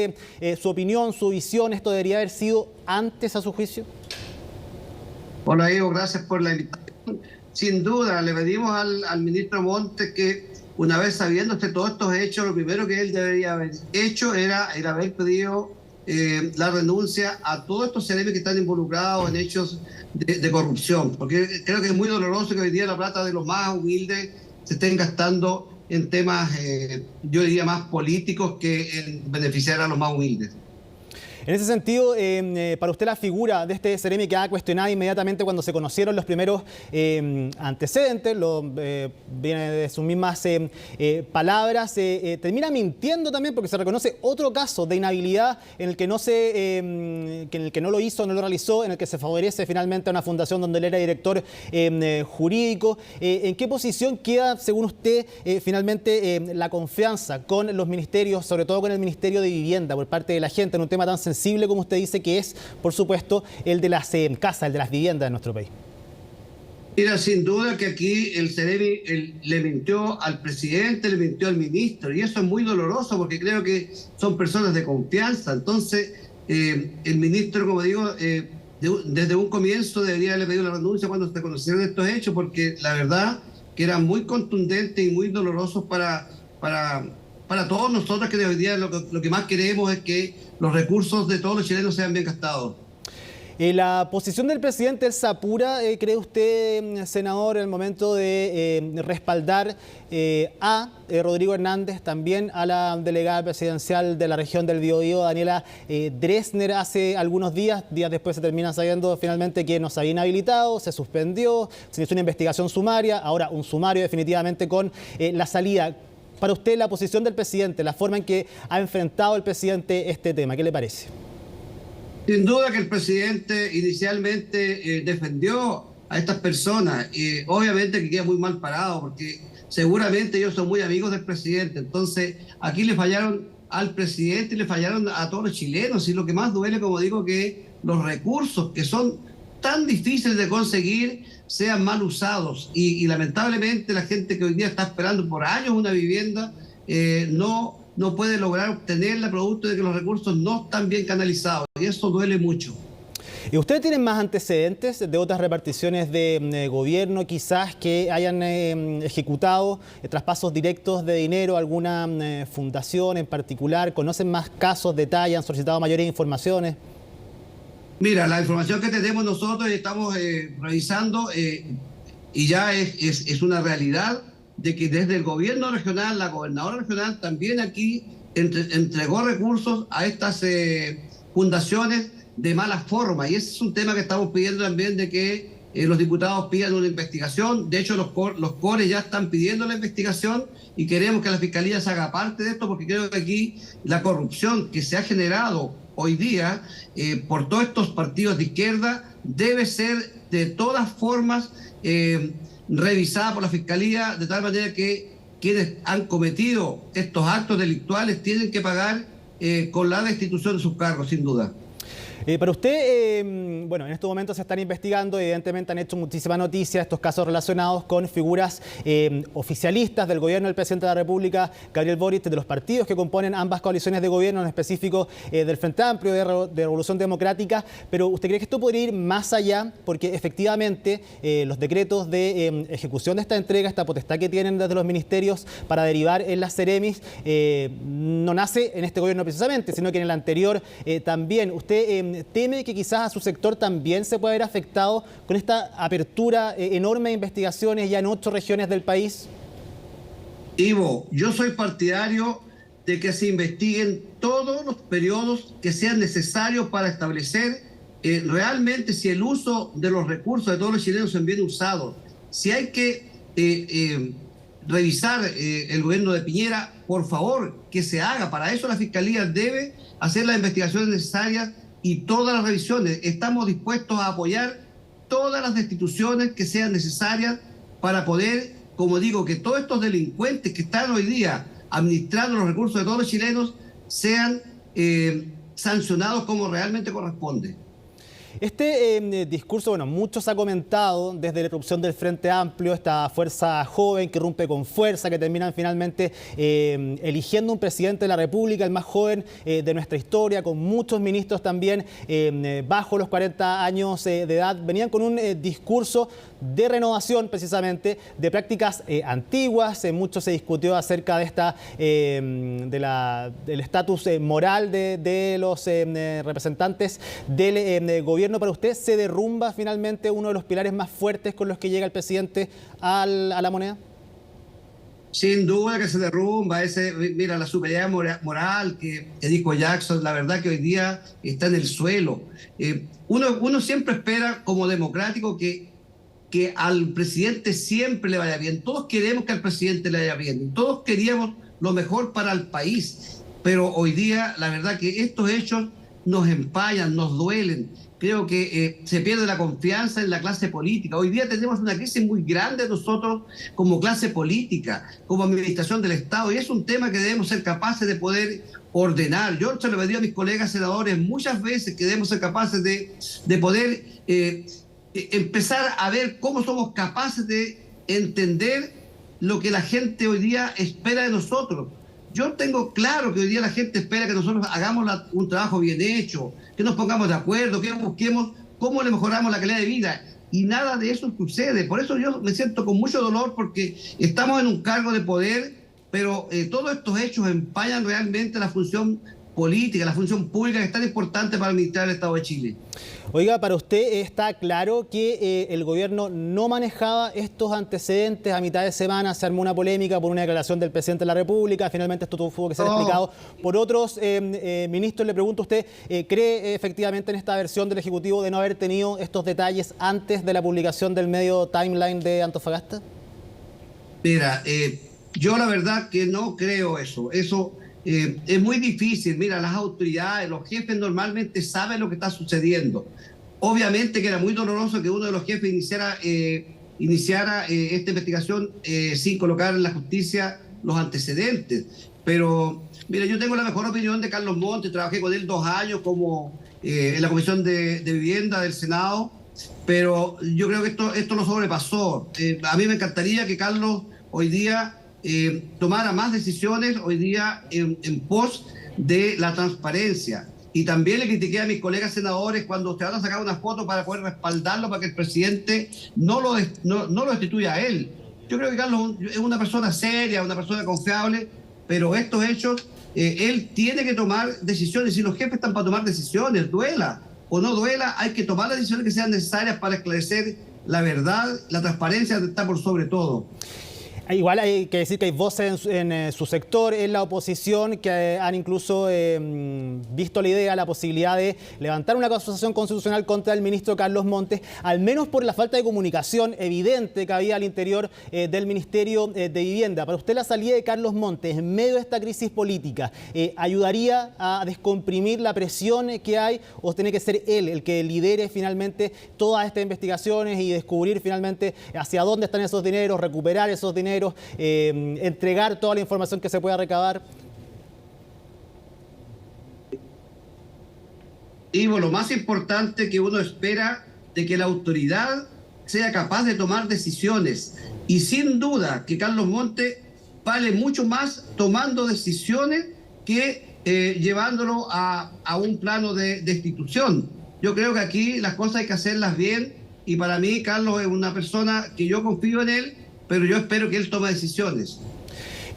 su opinión, su visión? ¿Esto debería haber sido antes a su juicio?
Hola, Evo, gracias por la invitación. Sin duda, le pedimos al ministro Montes que, una vez sabiendo todos estos hechos, lo primero que él debería haber hecho era haber pedido la renuncia a todos estos Ceremi que están involucrados en hechos de corrupción, porque creo que es muy doloroso que hoy día la plata de los más humildes se estén gastando en temas, yo diría, más políticos que en beneficiar a los más humildes.
En ese sentido, para usted la figura de este Seremi queda cuestionada inmediatamente cuando se conocieron los primeros antecedentes, viene de sus mismas palabras, termina mintiendo también porque se reconoce otro caso de inhabilidad en el que no lo hizo, no lo realizó, en el que se favorece finalmente a una fundación donde él era director jurídico. ¿En qué posición queda, según usted, finalmente la confianza con los ministerios, sobre todo con el Ministerio de Vivienda, por parte de la gente, en un tema tan sensible como usted dice que es, por supuesto, el de las casas, el de las viviendas en nuestro país?
Mira, sin duda que aquí el Seremi le mintió al presidente, le mintió al ministro, y eso es muy doloroso porque creo que son personas de confianza. Entonces, el ministro, como digo, desde un comienzo debería haberle pedido la renuncia cuando se conocieron estos hechos, porque la verdad que eran muy contundentes y muy dolorosos para todos nosotros, que hoy día lo que más queremos es que los recursos de todos los chilenos sean bien gastados.
La posición del presidente Elsa Apura, ¿cree usted, senador, en el momento de respaldar a Rodrigo Hernández, también a la delegada presidencial de la región del Biobío, Daniela Dressner, hace algunos días después se termina sabiendo finalmente que no se había inhabilitado, se suspendió, se hizo una investigación sumaria, ahora un sumario definitivamente con la salida? Para usted, la posición del presidente, la forma en que ha enfrentado el presidente este tema, ¿qué le parece?
Sin duda que el presidente inicialmente defendió a estas personas. Obviamente que queda muy mal parado porque seguramente ellos son muy amigos del presidente. Entonces aquí le fallaron al presidente y le fallaron a todos los chilenos. Y lo que más duele, como digo, que los recursos que son tan difíciles de conseguir sean mal usados. Y lamentablemente la gente que hoy día está esperando por años una vivienda no puede lograr obtenerla producto de que los recursos no están bien canalizados, y eso duele mucho.
¿Y ustedes tienen más antecedentes de otras reparticiones de gobierno, quizás que hayan ejecutado traspasos directos de dinero a alguna fundación en particular? ¿Conocen más casos, detalles, han solicitado mayores informaciones?
Mira, la información que tenemos nosotros y estamos revisando y ya es una realidad de que desde el gobierno regional, la gobernadora regional también aquí entregó recursos a estas fundaciones de mala forma. Y ese es un tema que estamos pidiendo también, de que los diputados pidan una investigación. De hecho, los CORES ya están pidiendo la investigación y queremos que la Fiscalía se haga parte de esto, porque creo que aquí la corrupción que se ha generado hoy día por todos estos partidos de izquierda debe ser de todas formas revisada por la Fiscalía, de tal manera que quienes han cometido estos actos delictuales tienen que pagar con la destitución de sus cargos, sin duda.
Para usted, bueno, en estos momentos se están investigando, evidentemente han hecho muchísimas noticias estos casos relacionados con figuras oficialistas del gobierno del presidente de la República, Gabriel Boric, de los partidos que componen ambas coaliciones de gobierno, en específico del Frente Amplio de Revolución Democrática, pero ¿usted cree que esto podría ir más allá? Porque efectivamente los decretos de ejecución de esta entrega, esta potestad que tienen desde los ministerios para derivar en las Seremis, no nace en este gobierno precisamente, sino que en el anterior también. ¿Usted teme que quizás a su sector también se pueda ver afectado con esta apertura enorme de investigaciones ya en 8 regiones del país?
Ivo, yo soy partidario de que se investiguen todos los periodos que sean necesarios para establecer realmente si el uso de los recursos de todos los chilenos es bien usado. Si hay que revisar el gobierno de Piñera, por favor, que se haga. Para eso la Fiscalía debe hacer las investigaciones necesarias y todas las revisiones. Estamos dispuestos a apoyar todas las destituciones que sean necesarias para poder, como digo, que todos estos delincuentes que están hoy día administrando los recursos de todos los chilenos sean sancionados como realmente corresponde.
Este discurso, bueno, muchos ha comentado desde la irrupción del Frente Amplio, esta fuerza joven que irrumpe con fuerza, que terminan finalmente eligiendo un presidente de la República, el más joven de nuestra historia, con muchos ministros también bajo los 40 años de edad. Venían con un discurso de renovación, precisamente, de prácticas antiguas. Mucho se discutió acerca de esta del estatus moral de los representantes del gobierno. Para usted, ¿se derrumba finalmente uno de los pilares más fuertes con los que llega el presidente a la moneda?
Sin duda que se derrumba mira, la superioridad moral que dijo Jackson, la verdad que hoy día está en el suelo. Uno siempre espera como democrático que al presidente siempre le vaya bien. Todos queremos que al presidente le vaya bien. Todos queríamos lo mejor para el país. Pero hoy día, la verdad que estos hechos nos empañan, nos duelen. Creo que se pierde la confianza en la clase política. Hoy día tenemos una crisis muy grande nosotros como clase política, como administración del Estado, y es un tema que debemos ser capaces de poder ordenar. Yo se lo he pedido a mis colegas senadores muchas veces que debemos ser capaces de poder empezar a ver cómo somos capaces de entender lo que la gente hoy día espera de nosotros. Yo tengo claro que hoy día la gente espera que nosotros hagamos un trabajo bien hecho, que nos pongamos de acuerdo, que busquemos cómo le mejoramos la calidad de vida. Y nada de eso sucede. Por eso yo me siento con mucho dolor, porque estamos en un cargo de poder, pero todos estos hechos empañan realmente la función política, la función pública, que es tan importante para administrar el Estado de Chile.
Oiga, para usted está claro que el gobierno no manejaba estos antecedentes. A mitad de semana se armó una polémica por una declaración del presidente de la República. Finalmente esto tuvo que ser explicado por otros ministros. Le pregunto a usted, ¿cree efectivamente en esta versión del Ejecutivo de no haber tenido estos detalles antes de la publicación del medio Timeline de Antofagasta?
Mira, yo la verdad que no creo eso. Eso es muy difícil. Mira, las autoridades, los jefes normalmente saben lo que está sucediendo. Obviamente que era muy doloroso que uno de los jefes iniciara esta investigación sin colocar en la justicia los antecedentes. Pero, mira, yo tengo la mejor opinión de Carlos Montes. Trabajé con él 2 años como en la Comisión de Vivienda del Senado, pero yo creo que esto lo sobrepasó. A mí me encantaría que Carlos hoy día tomara más decisiones hoy día en pos de la transparencia. Y también le critiqué a mis colegas senadores cuando se van a sacar una foto para poder respaldarlo, para que el presidente no lo destituya a él. Yo creo que Carlos es una persona seria, una persona confiable, pero estos hechos, él tiene que tomar decisiones. Si los jefes están para tomar decisiones, duela o no duela, hay que tomar las decisiones que sean necesarias para esclarecer la verdad. La transparencia está por sobre todo.
Igual hay que decir que hay voces en su sector, en la oposición, que han incluso visto la idea, la posibilidad de levantar una acusación constitucional contra el ministro Carlos Montes, al menos por la falta de comunicación evidente que había al interior del Ministerio de Vivienda. Para usted, la salida de Carlos Montes en medio de esta crisis política, ¿ayudaría a descomprimir la presión que hay, o tiene que ser él el que lidere finalmente todas estas investigaciones y descubrir finalmente hacia dónde están esos dineros, recuperar esos dineros, entregar toda la información que se pueda recabar?
Ivo, lo más importante que uno espera de que la autoridad sea capaz de tomar decisiones, y sin duda que Carlos Montes vale mucho más tomando decisiones que llevándolo a un plano de destitución. Yo creo que aquí las cosas hay que hacerlas bien, y para mí Carlos es una persona que yo confío en él, pero yo espero que él tome decisiones.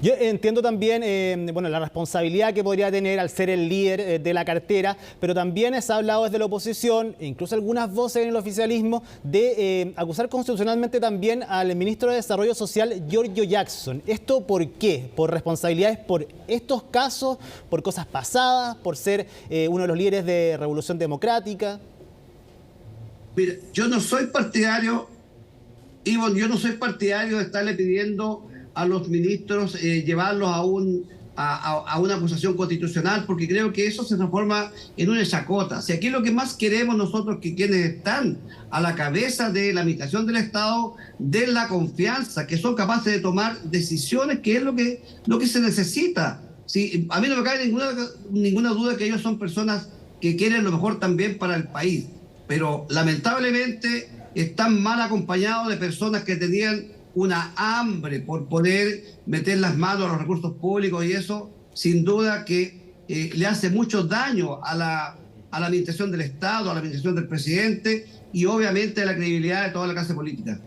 Yo entiendo también la responsabilidad que podría tener al ser el líder de la cartera, pero también se ha hablado desde la oposición, e incluso algunas voces en el oficialismo, de acusar constitucionalmente también al ministro de Desarrollo Social, Giorgio Jackson. ¿Esto por qué? ¿Por responsabilidades por estos casos, por cosas pasadas, por ser uno de los líderes de Revolución Democrática?
Mira, yo no soy partidario, Ivonne, yo no soy partidario de estarle pidiendo a los ministros llevarlos a una acusación constitucional, porque creo que eso se transforma en una chacota. Si aquí lo que más queremos nosotros, que quienes están a la cabeza de la administración del Estado, den la confianza, que son capaces de tomar decisiones, que es lo que se necesita. Sí, a mí no me cabe ninguna duda que ellos son personas que quieren lo mejor también para el país, pero lamentablemente están mal acompañados de personas que tenían una hambre por poder meter las manos a los recursos públicos, y eso sin duda que le hace mucho daño a la administración del Estado, a la administración del presidente y obviamente a la credibilidad de toda la clase política.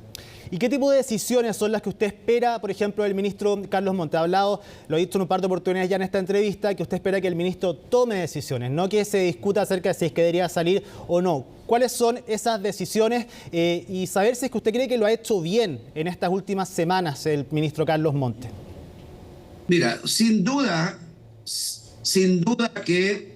¿Y qué tipo de decisiones son las que usted espera, por ejemplo, del ministro Carlos Montes? Ha hablado, lo ha dicho en un par de oportunidades ya en esta entrevista, que usted espera que el ministro tome decisiones, no que se discuta acerca de si es que debería salir o no. ¿Cuáles son esas decisiones? Y saber si es que usted cree que lo ha hecho bien en estas últimas semanas el ministro Carlos Montes.
Mira, sin duda que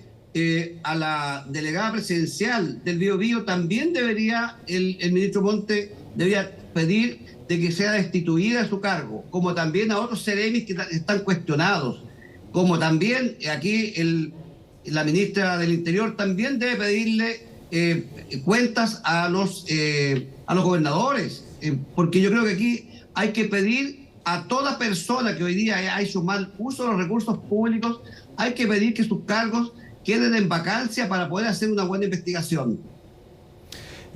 a la delegada presidencial del Biobío también debería, el ministro Montes debería pedir de que sea destituida de su cargo, como también a otros seremis que están cuestionados, como también aquí la ministra del Interior también debe pedirle cuentas a los gobernadores, porque yo creo que aquí hay que pedir a toda persona que hoy día ha hecho mal uso de los recursos públicos, hay que pedir que sus cargos queden en vacancia para poder hacer una buena investigación.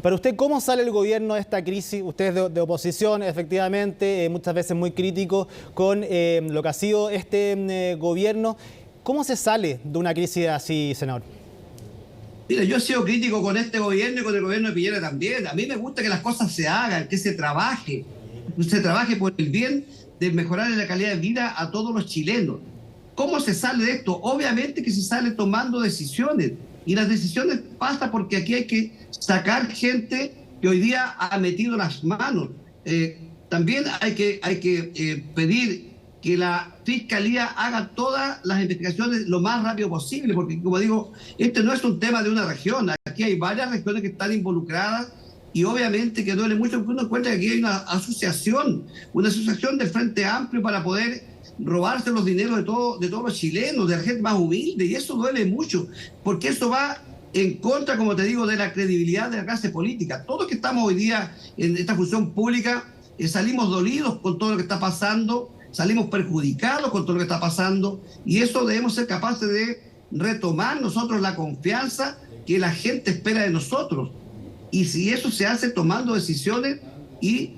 Para usted, ¿cómo sale el gobierno de esta crisis? Usted es de oposición, efectivamente, muchas veces muy crítico con lo que ha sido este gobierno. ¿Cómo se sale de una crisis así, senador?
Mira, yo he sido crítico con este gobierno y con el gobierno de Piñera también. A mí me gusta que las cosas se hagan, que se trabaje por el bien de mejorar la calidad de vida a todos los chilenos. ¿Cómo se sale de esto? Obviamente que se sale tomando decisiones. Y las decisiones pasan porque aquí hay que sacar gente que hoy día ha metido las manos. También hay que pedir que la Fiscalía haga todas las investigaciones lo más rápido posible, porque como digo, este no es un tema de una región. Aquí hay varias regiones que están involucradas y obviamente que duele mucho porque uno encuentra que aquí hay una asociación del Frente Amplio para poder robarse los dineros de todos los chilenos, de la gente más humilde, y eso duele mucho, porque eso va en contra, como te digo, de la credibilidad de la clase política. Todos que estamos hoy día en esta función pública salimos dolidos con todo lo que está pasando, salimos perjudicados con todo lo que está pasando, y eso debemos ser capaces de retomar nosotros la confianza que la gente espera de nosotros. Y si eso se hace tomando decisiones y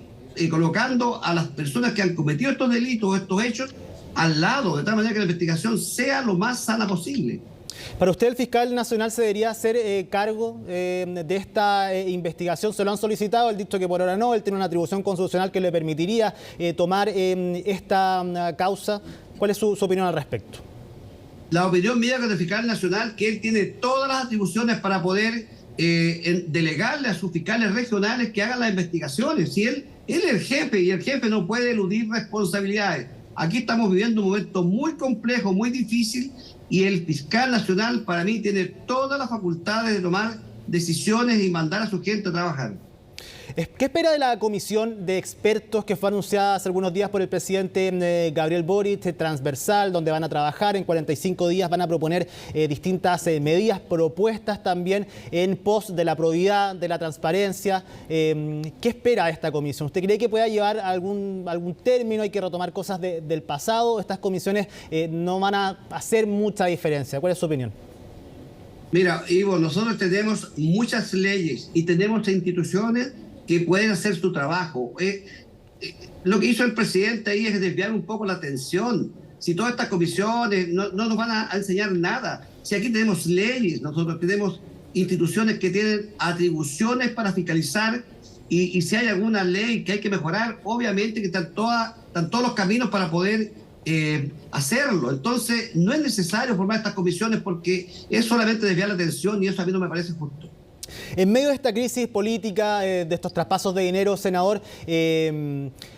colocando a las personas que han cometido estos delitos, estos hechos, al lado, de tal manera que la investigación sea lo más sana posible.
Para usted, el fiscal nacional se debería hacer cargo de esta investigación. Se lo han solicitado, él ha dicho que por ahora no, él tiene una atribución constitucional que le permitiría tomar esta causa. ¿Cuál es su opinión al respecto?
La opinión mía con el fiscal nacional, que él tiene todas las atribuciones para poder delegarle a sus fiscales regionales que hagan las investigaciones. Si él es el jefe y el jefe no puede eludir responsabilidades. Aquí estamos viviendo un momento muy complejo, muy difícil, y el fiscal nacional para mí tiene todas las facultades de tomar decisiones y mandar a su gente a trabajar.
¿Qué espera de la comisión de expertos que fue anunciada hace algunos días por el presidente Gabriel Boric, transversal, donde van a trabajar en 45 días, van a proponer distintas medidas, propuestas también en pos de la probidad, de la transparencia? ¿Qué espera de esta comisión? ¿Usted cree que pueda llevar algún término? ¿Hay que retomar cosas del pasado? ¿Estas comisiones no van a hacer mucha diferencia? ¿Cuál es su opinión?
Mira, Ivo, nosotros tenemos muchas leyes y tenemos instituciones que pueden hacer su trabajo. Lo que hizo el presidente ahí es desviar un poco la atención. Si todas estas comisiones no nos van a enseñar nada. Si aquí tenemos leyes, nosotros tenemos instituciones que tienen atribuciones para fiscalizar y si hay alguna ley que hay que mejorar, obviamente que están todos los caminos para poder hacerlo. Entonces, no es necesario formar estas comisiones porque es solamente desviar la atención y eso a mí no me parece justo.
En medio de esta crisis política, de estos traspasos de dinero, senador,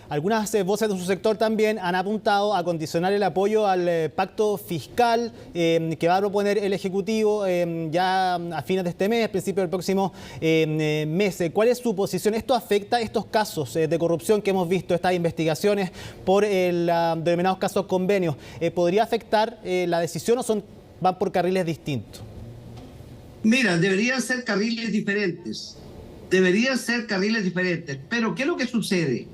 algunas voces de su sector también han apuntado a condicionar el apoyo al pacto fiscal que va a proponer el Ejecutivo ya a fines de este mes, principio del próximo mes. ¿Cuál es su posición? ¿Esto afecta a estos casos de corrupción que hemos visto, estas investigaciones por denominados casos convenios? ¿Podría afectar la decisión o van por carriles distintos?
Mira, deberían ser carriles diferentes, pero ¿qué es lo que sucede?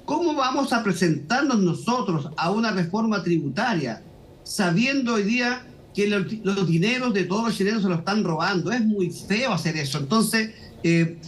¿Cómo vamos a presentarnos nosotros a una reforma tributaria sabiendo hoy día que los dineros de todos los chilenos se los están robando? Es muy feo hacer eso. Entonces,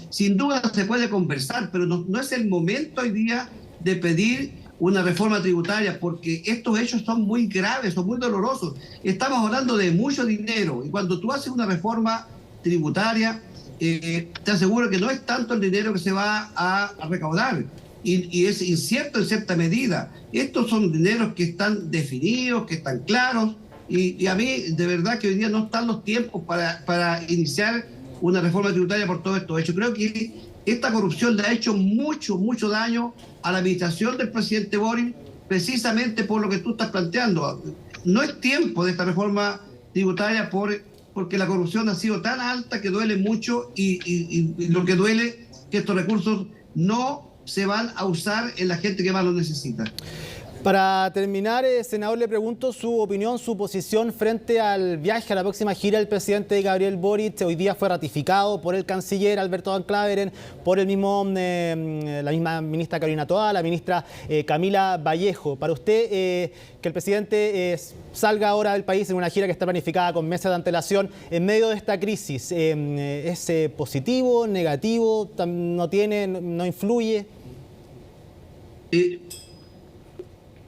sin duda se puede conversar, pero no es el momento hoy día de pedir una reforma tributaria, porque estos hechos son muy graves, son muy dolorosos. Estamos hablando de mucho dinero, y cuando tú haces una reforma tributaria, te aseguro que no es tanto el dinero que se va a recaudar, y es incierto en cierta medida. Estos son dineros que están definidos, que están claros, y a mí de verdad que hoy día no están los tiempos para iniciar una reforma tributaria por todo esto hecho. Creo que esta corrupción le ha hecho mucho daño a la administración del presidente Boric precisamente por lo que tú estás planteando. No es tiempo de esta reforma tributaria porque la corrupción ha sido tan alta que duele mucho y lo que duele es que estos recursos no se van a usar en la gente que más lo necesita.
Para terminar, senador, le pregunto su opinión, su posición frente al viaje a la próxima gira del presidente Gabriel Boric. Hoy día fue ratificado por el canciller Alberto Van Claveren, por la misma ministra Carolina Toá, la ministra Camila Vallejo. Para usted, que el presidente salga ahora del país en una gira que está planificada con meses de antelación en medio de esta crisis, ¿es positivo, negativo, no influye?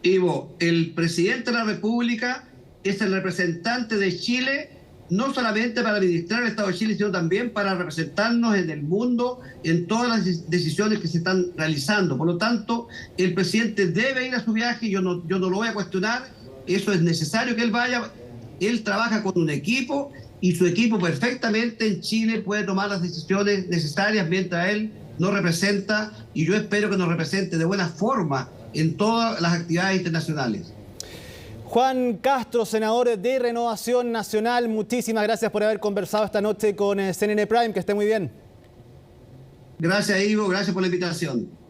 Ivo, el presidente de la República es el representante de Chile, no solamente para administrar el Estado de Chile, sino también para representarnos en el mundo en todas las decisiones que se están realizando. Por lo tanto, el presidente debe ir a su viaje, yo no lo voy a cuestionar, eso es necesario que él vaya. Él trabaja con un equipo y su equipo perfectamente en Chile puede tomar las decisiones necesarias mientras él nos representa, y yo espero que nos represente de buena forma en todas las actividades internacionales.
Juan Castro, senador de Renovación Nacional, muchísimas gracias por haber conversado esta noche con CNN Prime, que esté muy bien.
Gracias, Ivo, gracias por la invitación.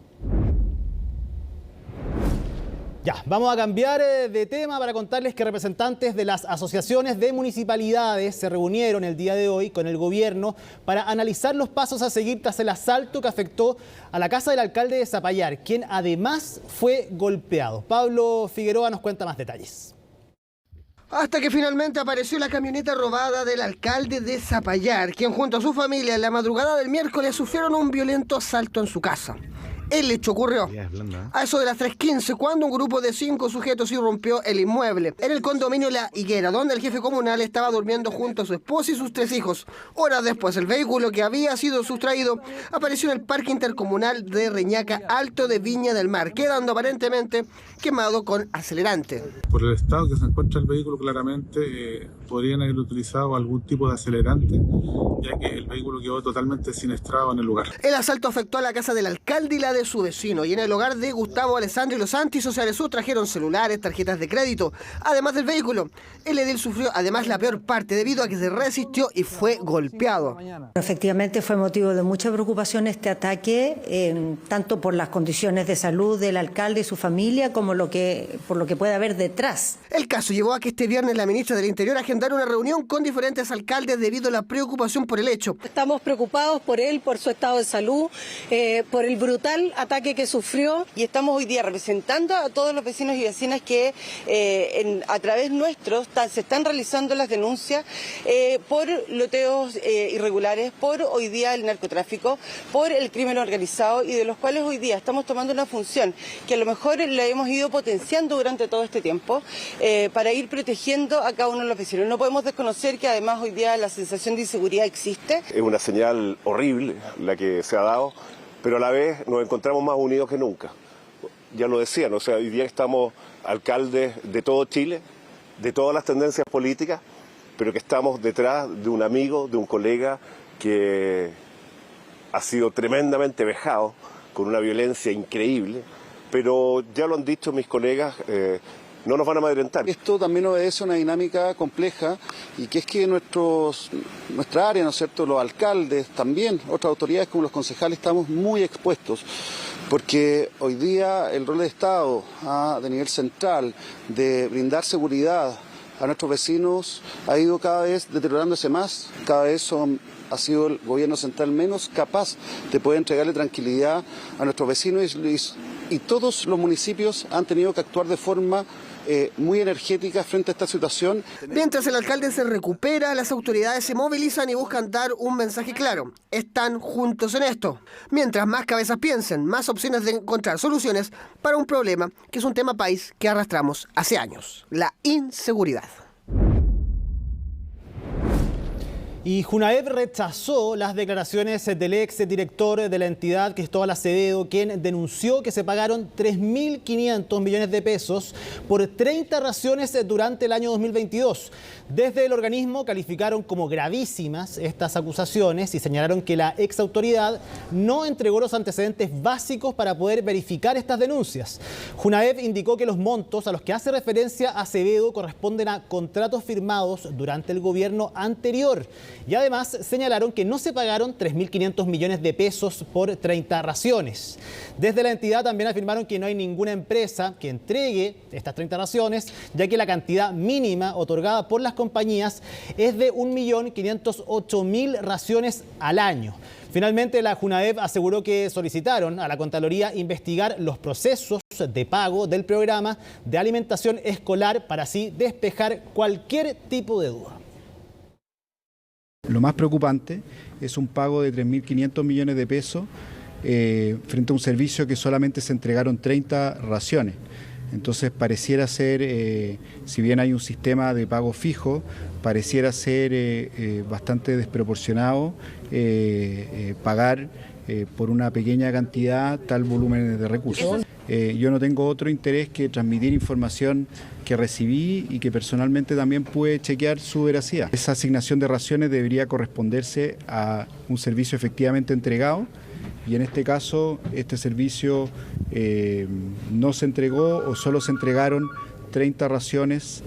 Ya, vamos a cambiar de tema para contarles que representantes de las asociaciones de municipalidades se reunieron el día de hoy con el gobierno para analizar los pasos a seguir tras el asalto que afectó a la casa del alcalde de Zapallar, quien además fue golpeado. Pablo Figueroa nos cuenta más detalles.
Hasta que finalmente apareció la camioneta robada del alcalde de Zapallar, quien junto a su familia en la madrugada del miércoles sufrieron un violento asalto en su casa. El hecho ocurrió a eso de las 3:15, cuando un grupo de 5 sujetos irrumpió el inmueble en el condominio La Higuera, donde el jefe comunal estaba durmiendo junto a su esposa y sus 3 hijos. Horas después, el vehículo que había sido sustraído apareció en el parque intercomunal de Reñaca Alto de Viña del Mar, quedando aparentemente quemado con acelerante.
Por el estado que se encuentra el vehículo, claramente podrían haber utilizado algún tipo de acelerante, ya que el vehículo quedó totalmente siniestrado en el lugar.
El asalto afectó a la casa del alcalde y la de su vecino, y en el hogar de Gustavo Alessandro y los antisociales sustrajeron celulares, tarjetas de crédito, además del vehículo. El edil sufrió además la peor parte debido a que se resistió y fue golpeado.
Efectivamente fue motivo de mucha preocupación este ataque, tanto por las condiciones de salud del alcalde y su familia, como por lo que puede haber detrás.
El caso llevó a que este viernes la ministra del Interior agendara una reunión con diferentes alcaldes debido a la preocupación por el hecho.
Estamos preocupados por él, por su estado de salud, por el brutal ataque que sufrió, y estamos hoy día representando a todos los vecinos y vecinas que a través nuestros se están realizando las denuncias por loteos irregulares, por hoy día el narcotráfico, por el crimen organizado, y de los cuales hoy día estamos tomando una función que a lo mejor la hemos ido potenciando durante todo este tiempo para ir protegiendo a cada uno de los vecinos. No podemos desconocer que además hoy día la sensación de inseguridad existe.
Es una señal horrible la que se ha dado, pero a la vez nos encontramos más unidos que nunca. Ya lo decían, o sea, hoy día estamos alcaldes de todo Chile, de todas las tendencias políticas, pero que estamos detrás de un amigo, de un colega que ha sido tremendamente vejado, con una violencia increíble, pero ya lo han dicho mis colegas, no nos van a amedrentar.
Esto también obedece a una dinámica compleja, y que es que nuestra área, ¿no es cierto?, los alcaldes, también otras autoridades como los concejales, estamos muy expuestos, porque hoy día el rol de Estado de nivel central de brindar seguridad a nuestros vecinos ha ido cada vez deteriorándose más, cada vez ha sido el gobierno central menos capaz de poder entregarle tranquilidad a nuestros vecinos, y todos los municipios han tenido que actuar de forma muy energética frente a esta situación.
Mientras el alcalde se recupera, las autoridades se movilizan y buscan dar un mensaje claro. Están juntos en esto. Mientras más cabezas piensen, más opciones de encontrar soluciones para un problema que es un tema país que arrastramos hace años: la inseguridad.
Y Junaep rechazó las declaraciones del ex director de la entidad, Cristóbal Acevedo, quien denunció que se pagaron 3.500 millones de pesos por 30 raciones durante el año 2022. Desde el organismo calificaron como gravísimas estas acusaciones y señalaron que la ex autoridad no entregó los antecedentes básicos para poder verificar estas denuncias. Junaep indicó que los montos a los que hace referencia Acevedo corresponden a contratos firmados durante el gobierno anterior. Y además señalaron que no se pagaron 3.500 millones de pesos por 30 raciones. Desde la entidad también afirmaron que no hay ninguna empresa que entregue estas 30 raciones, ya que la cantidad mínima otorgada por las compañías es de 1.508.000 raciones al año. Finalmente, la Junaep aseguró que solicitaron a la Contraloría investigar los procesos de pago del programa de alimentación escolar para así despejar cualquier tipo de duda.
Lo más preocupante es un pago de 3.500 millones de pesos frente a un servicio que solamente se entregaron 30 raciones. Entonces pareciera ser, si bien hay un sistema de pago fijo, pareciera ser bastante desproporcionado pagar por una pequeña cantidad tal volumen de recursos. Yo no tengo otro interés que transmitir información que recibí y que personalmente también pude chequear su veracidad. Esa asignación de raciones debería corresponderse a un servicio efectivamente entregado y en este caso este servicio no se entregó o solo se entregaron 30 raciones.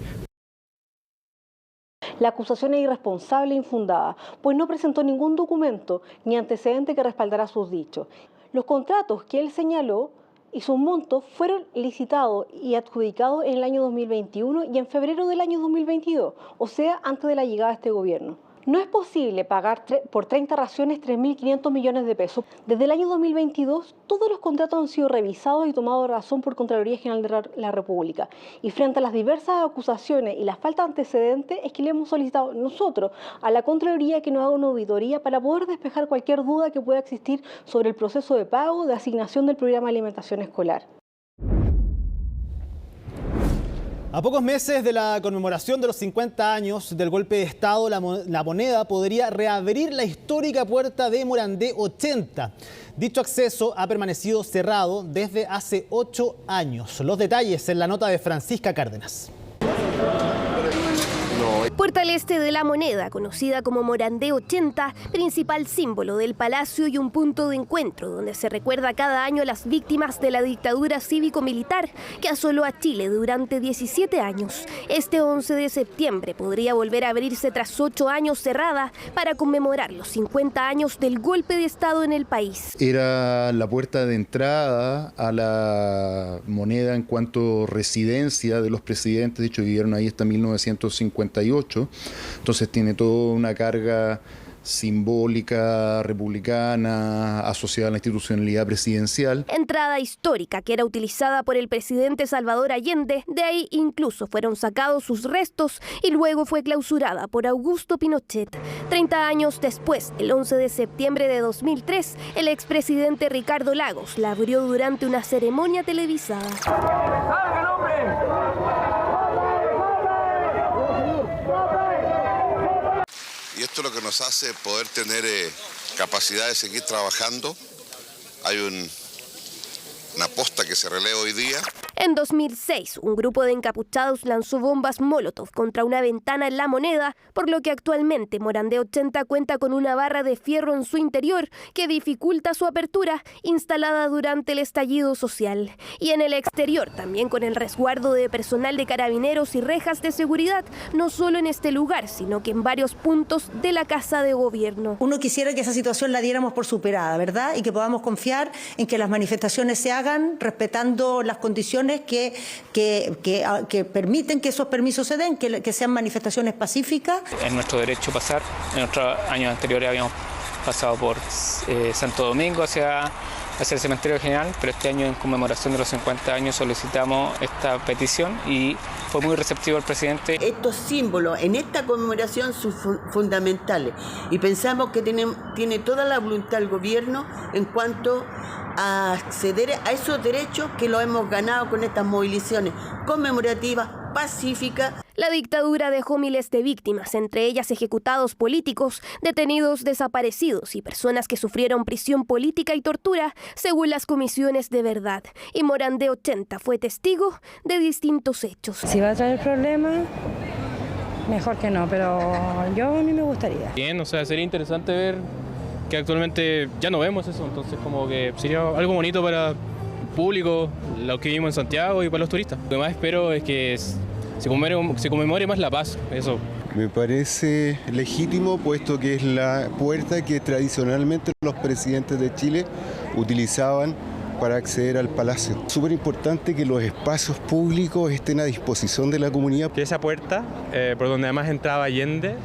La acusación es irresponsable e infundada, pues no presentó ningún documento ni antecedente que respaldara sus dichos. Los contratos que él señaló y sus montos fueron licitados y adjudicados en el año 2021 y en febrero del año 2022, o sea, antes de la llegada de este gobierno. No es posible pagar por 30 raciones 3.500 millones de pesos. Desde el año 2022, todos los contratos han sido revisados y tomados de razón por Contraloría General de la República. Y frente a las diversas acusaciones y la falta de antecedentes, es que le hemos solicitado nosotros a la Contraloría que nos haga una auditoría para poder despejar cualquier duda que pueda existir sobre el proceso de pago de asignación del programa de alimentación escolar.
A pocos meses de la conmemoración de los 50 años del golpe de Estado, la Moneda podría reabrir la histórica puerta de Morandé 80. Dicho acceso ha permanecido cerrado desde hace 8 años. Los detalles en la nota de Francisca Cárdenas.
Puerta al este de la Moneda, conocida como Morandé 80, principal símbolo del palacio y un punto de encuentro donde se recuerda cada año a las víctimas de la dictadura cívico-militar que asoló a Chile durante 17 años. Este 11 de septiembre podría volver a abrirse tras 8 años cerrada para conmemorar los 50 años del golpe de Estado en el país.
Era la puerta de entrada a la Moneda en cuanto residencia de los presidentes, de hecho vivieron ahí hasta 1958. Entonces tiene toda una carga simbólica, republicana, asociada a la institucionalidad presidencial.
Entrada histórica que era utilizada por el presidente Salvador Allende, de ahí incluso fueron sacados sus restos y luego fue clausurada por Augusto Pinochet. 30 años después, el 11 de septiembre de 2003, el expresidente Ricardo Lagos la abrió durante una ceremonia televisada.
¡Salga el hombre!
Y esto es lo que nos hace poder tener capacidad de seguir trabajando. Hay una posta que se releva hoy día.
En 2006, un grupo de encapuchados lanzó bombas Molotov contra una ventana en la Moneda, por lo que actualmente Morandé 80 cuenta con una barra de fierro en su interior que dificulta su apertura, instalada durante el estallido social. Y en el exterior, también con el resguardo de personal de carabineros y rejas de seguridad, no solo en este lugar, sino que en varios puntos de la Casa de Gobierno.
Uno quisiera que esa situación la diéramos por superada, ¿verdad? Y que podamos confiar en que las manifestaciones se hagan respetando las condiciones que permiten que esos permisos se den, que sean manifestaciones pacíficas.
Es nuestro derecho pasar. En otros años anteriores habíamos pasado por Santo Domingo hacia el cementerio general, pero este año en conmemoración de los 50 años solicitamos esta petición y fue muy receptivo el presidente.
Estos símbolos en esta conmemoración son fundamentales y pensamos que tiene toda la voluntad el gobierno en cuanto a acceder a esos derechos que lo hemos ganado con estas movilizaciones conmemorativas pacífica.
La dictadura dejó miles de víctimas, entre ellas ejecutados políticos, detenidos desaparecidos y personas que sufrieron prisión política y tortura, según las comisiones de verdad. Y Morandé 80 fue testigo de distintos hechos.
Si va a traer problemas, mejor que no, pero a mí me gustaría.
Bien, o sea, sería interesante ver que actualmente ya no vemos eso, entonces como que sería algo bonito para el público, los que vivimos en Santiago y para los turistas. Lo que más espero es que se conmemore más la paz, eso.
Me parece legítimo, puesto que es la puerta que tradicionalmente los presidentes de Chile utilizaban para acceder al palacio. Súper importante que los espacios públicos estén a disposición de la comunidad.
Que esa puerta, por donde además entraba Allende,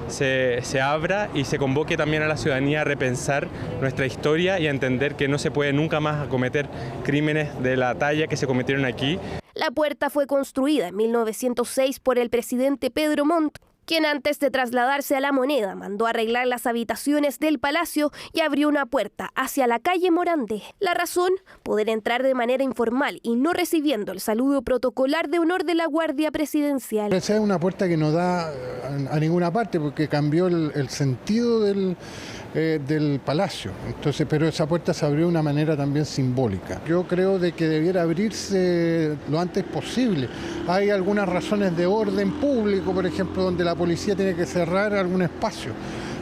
se abra y se convoque también a la ciudadanía a repensar nuestra historia y a entender que no se puede nunca más cometer crímenes de la talla que se cometieron aquí.
La puerta fue construida en 1906 por el presidente Pedro Montt, quien antes de trasladarse a La Moneda mandó arreglar las habitaciones del palacio y abrió una puerta hacia la calle Morandé. La razón, poder entrar de manera informal y no recibiendo el saludo protocolar de honor de la Guardia Presidencial.
Esa es una puerta que no da a ninguna parte porque cambió el sentido del palacio. Entonces, pero esa puerta se abrió de una manera también simbólica. Yo creo de que debiera abrirse lo antes posible. Hay algunas razones de orden público, por ejemplo, donde la policía tiene que cerrar algún espacio,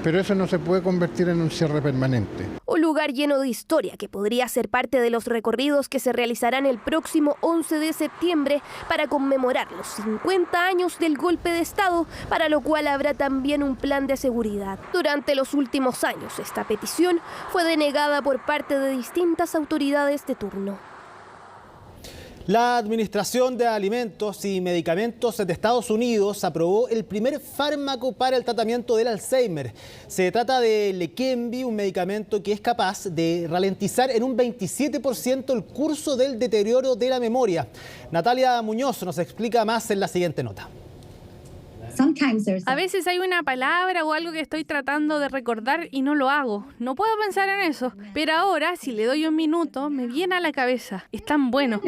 pero eso no se puede convertir en un cierre permanente.
Un lugar lleno de historia que podría ser parte de los recorridos que se realizarán el próximo 11 de septiembre para conmemorar los 50 años del golpe de Estado, para lo cual habrá también un plan de seguridad. Durante los últimos años, esta petición fue denegada por parte de distintas autoridades de turno.
La Administración de Alimentos y Medicamentos de Estados Unidos aprobó el primer fármaco para el tratamiento del Alzheimer. Se trata de Leqembi, un medicamento que es capaz de ralentizar en un 27% el curso del deterioro de la memoria. Natalia Muñoz nos explica más en la siguiente nota.
A veces hay una palabra o algo que estoy tratando de recordar y no lo hago. No puedo pensar en eso. Pero ahora, si le doy un minuto, me viene a la cabeza. Es tan bueno.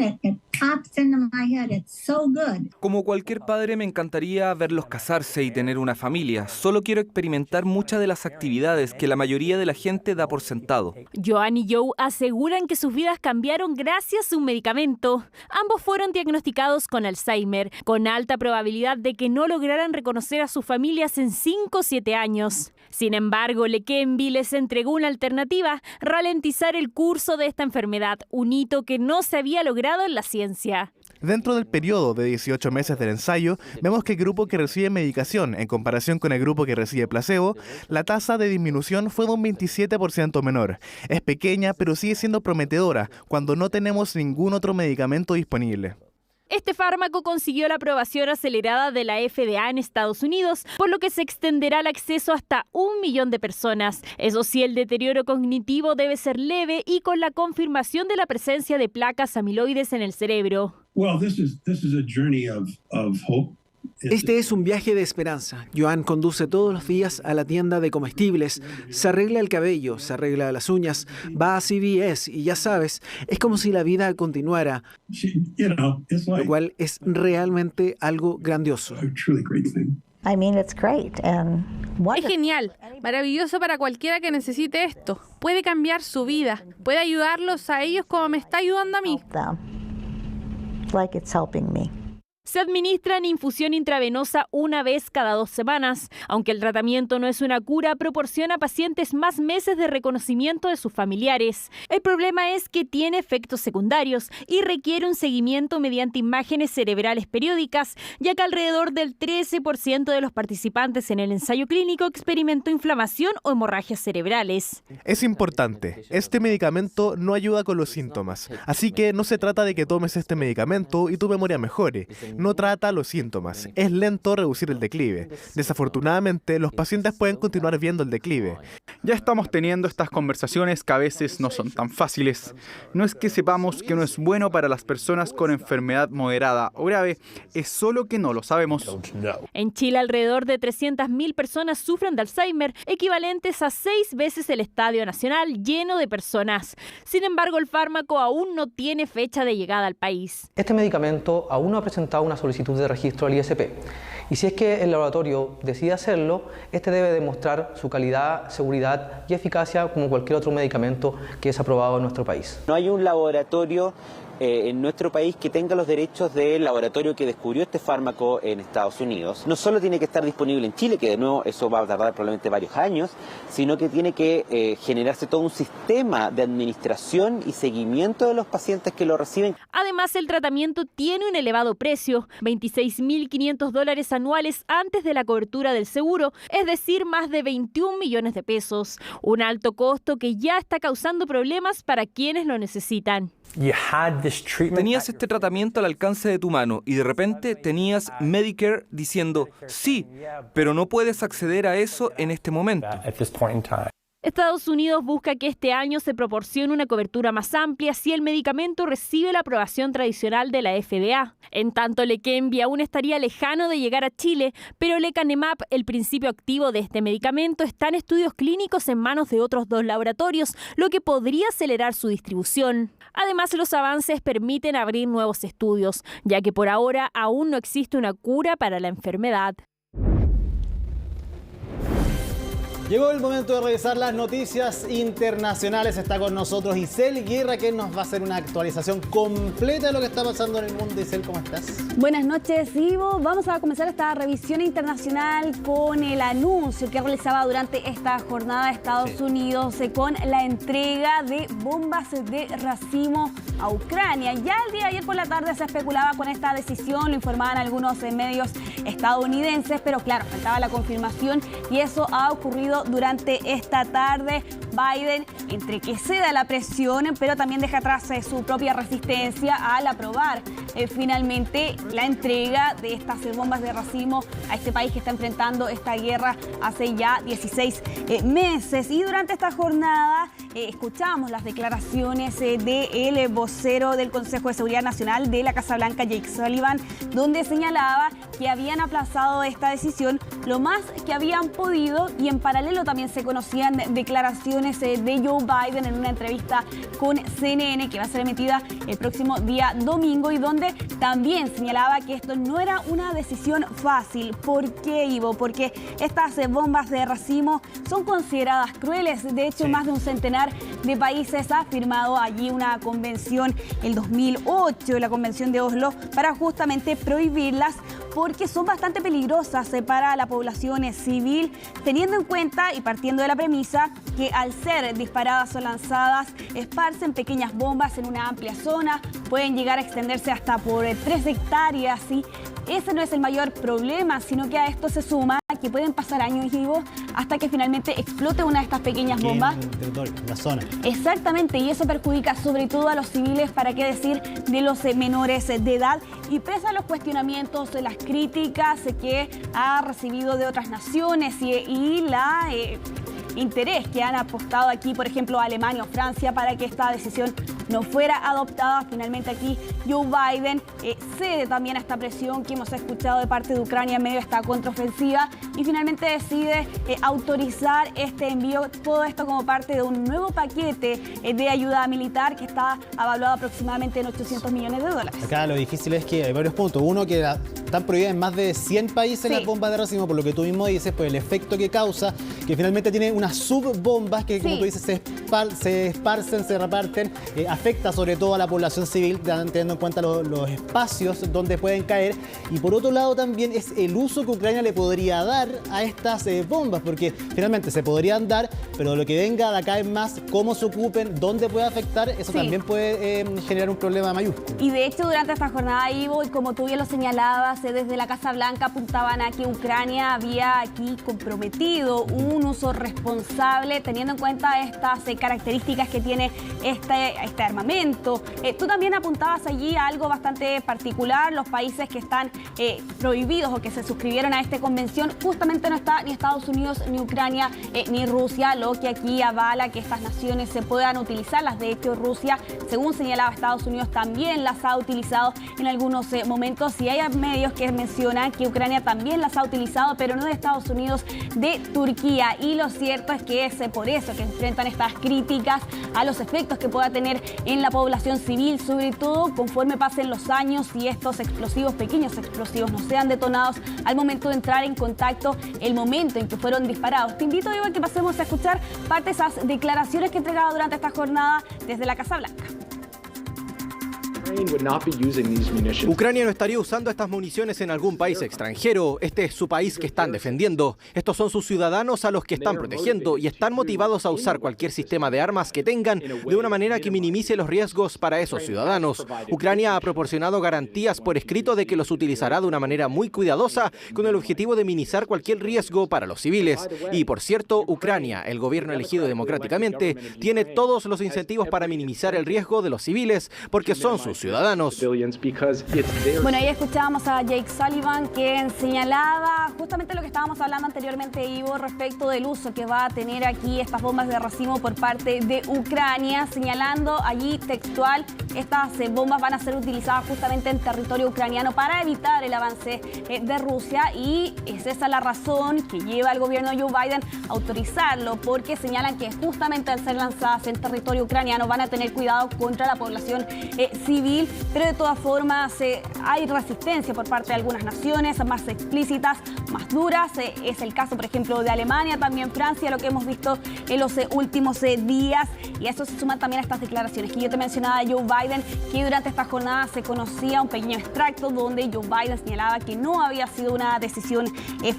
Como cualquier padre, me encantaría verlos casarse y tener una familia. Solo quiero experimentar muchas de las actividades que la mayoría de la gente da por sentado.
Joan y Joe aseguran que sus vidas cambiaron gracias a un medicamento. Ambos fueron diagnosticados con Alzheimer, con alta probabilidad de que no lograran reconocer a sus familias en 5 o 7 años. Sin embargo, Leqembi les entregó una alternativa: ralentizar el curso de esta enfermedad, un hito que no se había logrado en la ciencia.
Dentro del periodo de 18 meses del ensayo, vemos que el grupo que recibe medicación, en comparación con el grupo que recibe placebo, la tasa de disminución fue de un 27% menor. Es pequeña, pero sigue siendo prometedora cuando no tenemos ningún otro medicamento disponible.
Este fármaco consiguió la aprobación acelerada de la FDA en Estados Unidos, por lo que se extenderá el acceso hasta 1 millón de personas. Eso sí, el deterioro cognitivo debe ser leve y con la confirmación de la presencia de placas amiloides en el cerebro.
Este es un viaje de esperanza. Joan conduce todos los días a la tienda de comestibles, se arregla el cabello, se arregla las uñas, va a CVS y ya sabes, es como si la vida continuara, lo cual es realmente algo grandioso.
Es genial, maravilloso para cualquiera que necesite esto. Puede cambiar su vida, puede ayudarlos a ellos como me está ayudando a mí.
Se administra en infusión intravenosa una vez cada 2 semanas. Aunque el tratamiento no es una cura, proporciona a pacientes más meses de reconocimiento de sus familiares. El problema es que tiene efectos secundarios y requiere un seguimiento mediante imágenes cerebrales periódicas, ya que alrededor del 13% de los participantes en el ensayo clínico experimentó inflamación o hemorragias cerebrales.
Es importante, este medicamento no ayuda con los síntomas, así que no se trata de que tomes este medicamento y tu memoria mejore. No trata los síntomas, es lento reducir el declive. Desafortunadamente, los pacientes pueden continuar viendo el declive.
Ya estamos teniendo estas conversaciones que a veces no son tan fáciles. No es que sepamos que no es bueno para las personas con enfermedad moderada o grave, es solo que no lo sabemos.
En Chile, alrededor de 300.000 personas sufren de Alzheimer, equivalentes a 6 veces el Estadio Nacional lleno de personas. Sin embargo, el fármaco aún no tiene fecha de llegada al país.
Este medicamento aún no ha presentado una
una solicitud de registro al ISP. Y si es que el laboratorio decide hacerlo, este debe demostrar su calidad, seguridad y eficacia como cualquier otro medicamento que es aprobado en nuestro país.
No hay un laboratorio en nuestro país que tenga los derechos del laboratorio que descubrió este fármaco en Estados Unidos. No solo tiene que estar disponible en Chile, que de nuevo eso va a tardar probablemente varios años, sino que tiene que generarse todo un sistema de administración y seguimiento de los pacientes que lo reciben.
Además, el tratamiento tiene un elevado precio, $26.500 anuales antes de la cobertura del seguro, es decir, más de 21 millones de pesos. Un alto costo que ya está causando problemas para quienes lo necesitan.
Tenías este tratamiento al alcance de tu mano y de repente tenías Medicare diciendo sí, pero no puedes acceder a eso en este momento.
Estados Unidos busca que este año se proporcione una cobertura más amplia si el medicamento recibe la aprobación tradicional de la FDA. En tanto, Leqembi aún estaría lejano de llegar a Chile, pero lecanemab, el principio activo de este medicamento, está en estudios clínicos en manos de otros 2 laboratorios, lo que podría acelerar su distribución. Además, los avances permiten abrir nuevos estudios, ya que por ahora aún no existe una cura para la enfermedad.
Llegó el momento de revisar las noticias internacionales. Está con nosotros Isel Guerra, que nos va a hacer una actualización completa de lo que está pasando en el mundo. Isel, ¿cómo estás?
Buenas noches, Ivo. Vamos a comenzar esta revisión internacional con el anuncio que realizaba durante esta jornada de Estados Unidos con la entrega de bombas de racimo a Ucrania. Ya el día de ayer por la tarde se especulaba con esta decisión, lo informaban algunos medios estadounidenses, pero claro, faltaba la confirmación y eso ha ocurrido durante esta tarde. Biden, entre que ceda la presión, pero también deja atrás su propia resistencia al aprobar finalmente la entrega de estas bombas de racimo a este país que está enfrentando esta guerra hace ya 16 meses. Y durante esta jornada escuchamos las declaraciones del vocero del Consejo de Seguridad Nacional de la Casa Blanca, Jake Sullivan, donde señalaba que habían aplazado esta decisión lo más que habían podido, y en paralelo también se conocían declaraciones de Joe Biden en una entrevista con CNN que va a ser emitida el próximo día domingo, y donde también señalaba que esto no era una decisión fácil. ¿Por qué, Ivo? Porque estas bombas de racimo son consideradas crueles. De hecho, más de un centenar de países ha firmado allí una convención el 2008, la Convención de Oslo, para justamente prohibirlas, porque son bastante peligrosas para la población civil, teniendo en cuenta y partiendo de la premisa que al ser disparadas o lanzadas esparcen pequeñas bombas en una amplia zona, pueden llegar a extenderse hasta por 3 hectáreas, y ese no es el mayor problema, sino que a esto se suma que pueden pasar años, Ivo, hasta que finalmente explote una de estas pequeñas bombas.
En el territorio, en la zona.
Exactamente, y eso perjudica sobre todo a los civiles, para qué decir de los menores de edad. Y pese a los cuestionamientos, las críticas que ha recibido de otras naciones y la interés que han apostado aquí, por ejemplo, Alemania o Francia, para que esta decisión no fuera adoptada, finalmente aquí Joe Biden cede también a esta presión que hemos escuchado de parte de Ucrania en medio de esta contraofensiva, y finalmente decide autorizar este envío, todo esto como parte de un nuevo paquete de ayuda militar que está evaluado aproximadamente en $800 millones.
Acá lo difícil es que hay varios puntos. Uno, que están prohibidas en más de 100 países las bombas de racimo, por lo que tú mismo dices, pues el efecto que causa, que finalmente tiene unas subbombas que, como tú dices, se esparcen, se reparten, afecta sobre todo a la población civil, teniendo en cuenta los espacios donde pueden caer. Y por otro lado también es el uso que Ucrania le podría dar a estas bombas, porque finalmente se podrían dar, pero lo que venga de acá es más cómo se ocupen, dónde puede afectar, eso también puede generar un problema mayúsculo.
Y de hecho, durante esta jornada, Ivo, y como tú bien lo señalabas, desde la Casa Blanca apuntaban a que Ucrania había aquí comprometido un uso responsable, teniendo en cuenta estas características que tiene este armamento. Tú también apuntabas allí a algo bastante particular: los países que están prohibidos o que se suscribieron a esta convención, justamente no está ni Estados Unidos, ni Ucrania, ni Rusia, lo que aquí avala que estas naciones se puedan utilizarlas. De hecho, Rusia, según señalaba Estados Unidos, también las ha utilizado en algunos momentos, y hay medios que mencionan que Ucrania también las ha utilizado, pero no de Estados Unidos, de Turquía. Y lo cierto es que es por eso que enfrentan estas críticas a los efectos que pueda tener en la población civil, sobre todo conforme pasen los años y estos explosivos, pequeños explosivos, no sean detonados al momento de entrar en contacto, el momento en que fueron disparados. Te invito, Diego, a que pasemos a escuchar parte de esas declaraciones que entregaba durante esta jornada desde la Casa Blanca.
Ucrania no estaría usando estas municiones en algún país extranjero. Este es su país que están defendiendo. Estos son sus ciudadanos a los que están protegiendo y están motivados a usar cualquier sistema de armas que tengan de una manera que minimice los riesgos para esos ciudadanos. Ucrania ha proporcionado garantías por escrito de que los utilizará de una manera muy cuidadosa con el objetivo de minimizar cualquier riesgo para los civiles. Y por cierto, Ucrania, el gobierno elegido democráticamente, tiene todos los incentivos para minimizar el riesgo de los civiles porque son sus ciudadanos.
Bueno, ahí escuchábamos a Jake Sullivan, quien señalaba justamente lo que estábamos hablando anteriormente, Ivo, respecto del uso que va a tener aquí estas bombas de racimo por parte de Ucrania, señalando allí textual, estas bombas van a ser utilizadas justamente en territorio ucraniano para evitar el avance de Rusia, y es esa la razón que lleva al gobierno de Joe Biden a autorizarlo, porque señalan que justamente al ser lanzadas en territorio ucraniano van a tener cuidado contra la población civil. Pero de todas formas hay resistencia por parte de algunas naciones más explícitas, más duras. Es el caso, por ejemplo, de Alemania, también Francia, lo que hemos visto en los últimos días. Y a eso se suman también estas declaraciones que yo te mencionaba de Joe Biden, que durante esta jornada se conocía un pequeño extracto donde Joe Biden señalaba que no había sido una decisión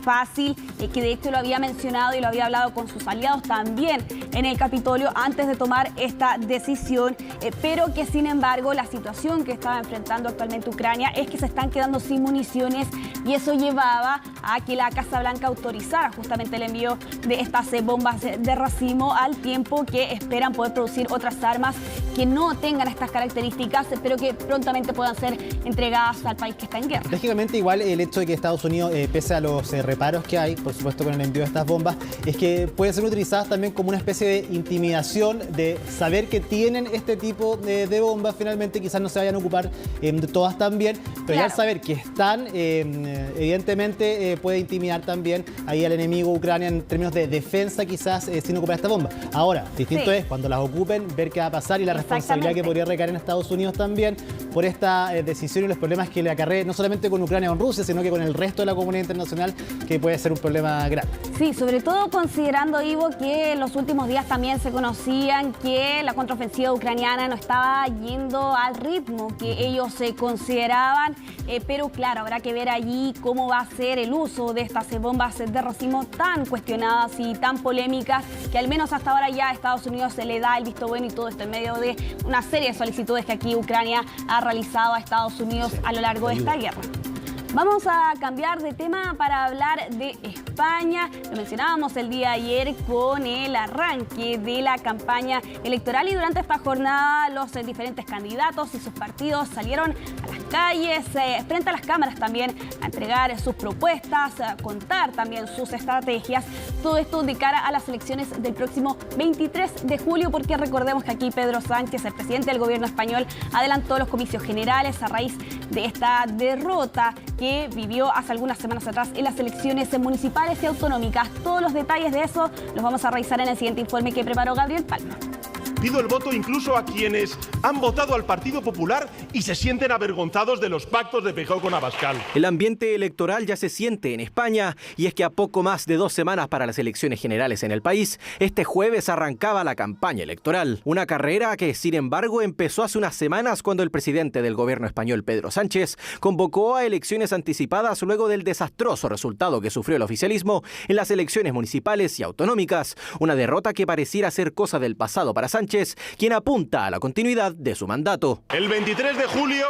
fácil, que de hecho lo había mencionado y lo había hablado con sus aliados también en el Capitolio antes de tomar esta decisión, pero que sin embargo la situación que estaba enfrentando actualmente Ucrania es que se están quedando sin municiones, y eso llevaba a que la Casa Blanca autorizara justamente el envío de estas bombas de racimo, al tiempo que esperan poder producir otras armas que no tengan estas características, pero que prontamente puedan ser entregadas al país que está en guerra.
Lógicamente, igual el hecho de que Estados Unidos, pese a los reparos que hay, por supuesto con el envío de estas bombas, es que pueden ser utilizadas también como una especie de intimidación, de saber que tienen este tipo de bombas. Finalmente quizás no se vayan a ocupar todas también, pero claro, ya al saber que están, evidentemente puede intimidar también ahí al enemigo Ucrania en términos de defensa, quizás sin ocupar esta bomba. Ahora, distinto es cuando las ocupen, ver qué va a pasar y la responsabilidad que podría recaer en Estados Unidos también por esta decisión y los problemas que le acarrea no solamente con Ucrania o con Rusia, sino que con el resto de la comunidad internacional, que puede ser un problema grave.
Sí, sobre todo considerando, Ivo, que en los últimos días también se conocían que la contraofensiva ucraniana no estaba yendo al ritmo que ellos consideraban, pero claro, habrá que ver allí cómo va a ser el uso de estas bombas de racimo tan cuestionadas y tan polémicas, que al menos hasta ahora ya a Estados Unidos se le da el visto bueno, y todo esto en medio de una serie de solicitudes que aquí Ucrania ha realizado a Estados Unidos a lo largo de esta guerra. Vamos a cambiar de tema para hablar de España. Lo mencionábamos el día de ayer con el arranque de la campaña electoral, y durante esta jornada los diferentes candidatos y sus partidos salieron a las calles, frente a las cámaras también, a entregar sus propuestas, a contar también sus estrategias. Todo esto de cara a las elecciones del próximo 23 de julio, porque recordemos que aquí Pedro Sánchez, el presidente del gobierno español, adelantó los comicios generales a raíz de esta derrota que vivió hace algunas semanas atrás en las elecciones municipales y autonómicas. Todos los detalles de eso los vamos a revisar en el siguiente informe que preparó Gabriel Palma.
Pido el voto incluso a quienes han votado al Partido Popular y se sienten avergonzados de los pactos de Feijóo con Abascal.
El ambiente electoral ya se siente en España, y es que a poco más de 2 semanas para las elecciones generales en el país, este jueves arrancaba la campaña electoral. Una carrera que, sin embargo, empezó hace unas semanas cuando el presidente del gobierno español, Pedro Sánchez, convocó a elecciones anticipadas luego del desastroso resultado que sufrió el oficialismo en las elecciones municipales y autonómicas. Una derrota que pareciera ser cosa del pasado para Sánchez, quien apunta a la continuidad de su mandato.
El 23 de julio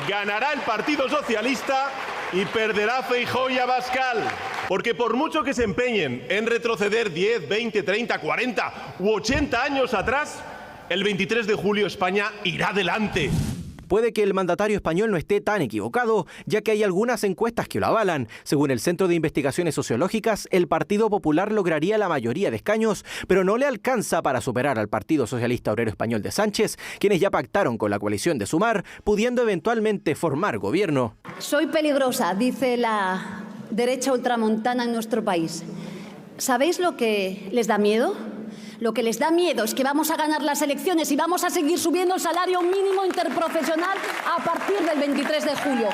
ganará el Partido Socialista y perderá Feijóo y Abascal. Porque por mucho que se empeñen en retroceder 10, 20, 30, 40 u 80 años atrás, el 23 de julio España irá adelante.
Puede que el mandatario español no esté tan equivocado, ya que hay algunas encuestas que lo avalan. Según el Centro de Investigaciones Sociológicas, el Partido Popular lograría la mayoría de escaños, pero no le alcanza para superar al Partido Socialista Obrero Español de Sánchez, quienes ya pactaron con la coalición de Sumar, pudiendo eventualmente formar gobierno.
Soy peligrosa, dice la derecha ultramontana en nuestro país. ¿Sabéis lo que les da miedo? Lo que les da miedo es que vamos a ganar las elecciones y vamos a seguir subiendo el salario mínimo interprofesional a partir del 23 de julio.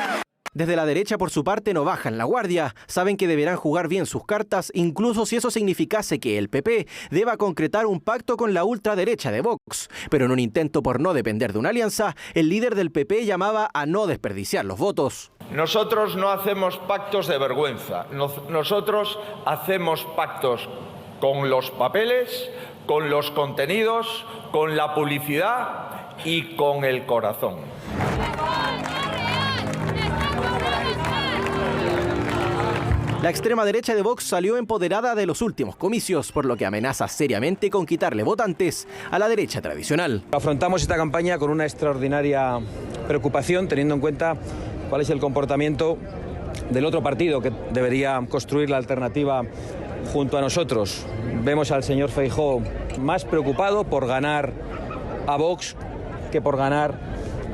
Desde la derecha, por su parte, no bajan la guardia. Saben que deberán jugar bien sus cartas, incluso si eso significase que el PP deba concretar un pacto con la ultraderecha de Vox. Pero en un intento por no depender de una alianza, el líder del PP llamaba a no desperdiciar los votos.
Nosotros no hacemos pactos de vergüenza. Nosotros hacemos pactos con los papeles, con los contenidos, con la publicidad y con el corazón.
La extrema derecha de Vox salió empoderada de los últimos comicios, por lo que amenaza seriamente con quitarle votantes a la derecha tradicional.
Afrontamos esta campaña con una extraordinaria preocupación, teniendo en cuenta cuál es el comportamiento del otro partido que debería construir la alternativa junto a nosotros. Vemos al señor Feijóo más preocupado por ganar a Vox que por ganar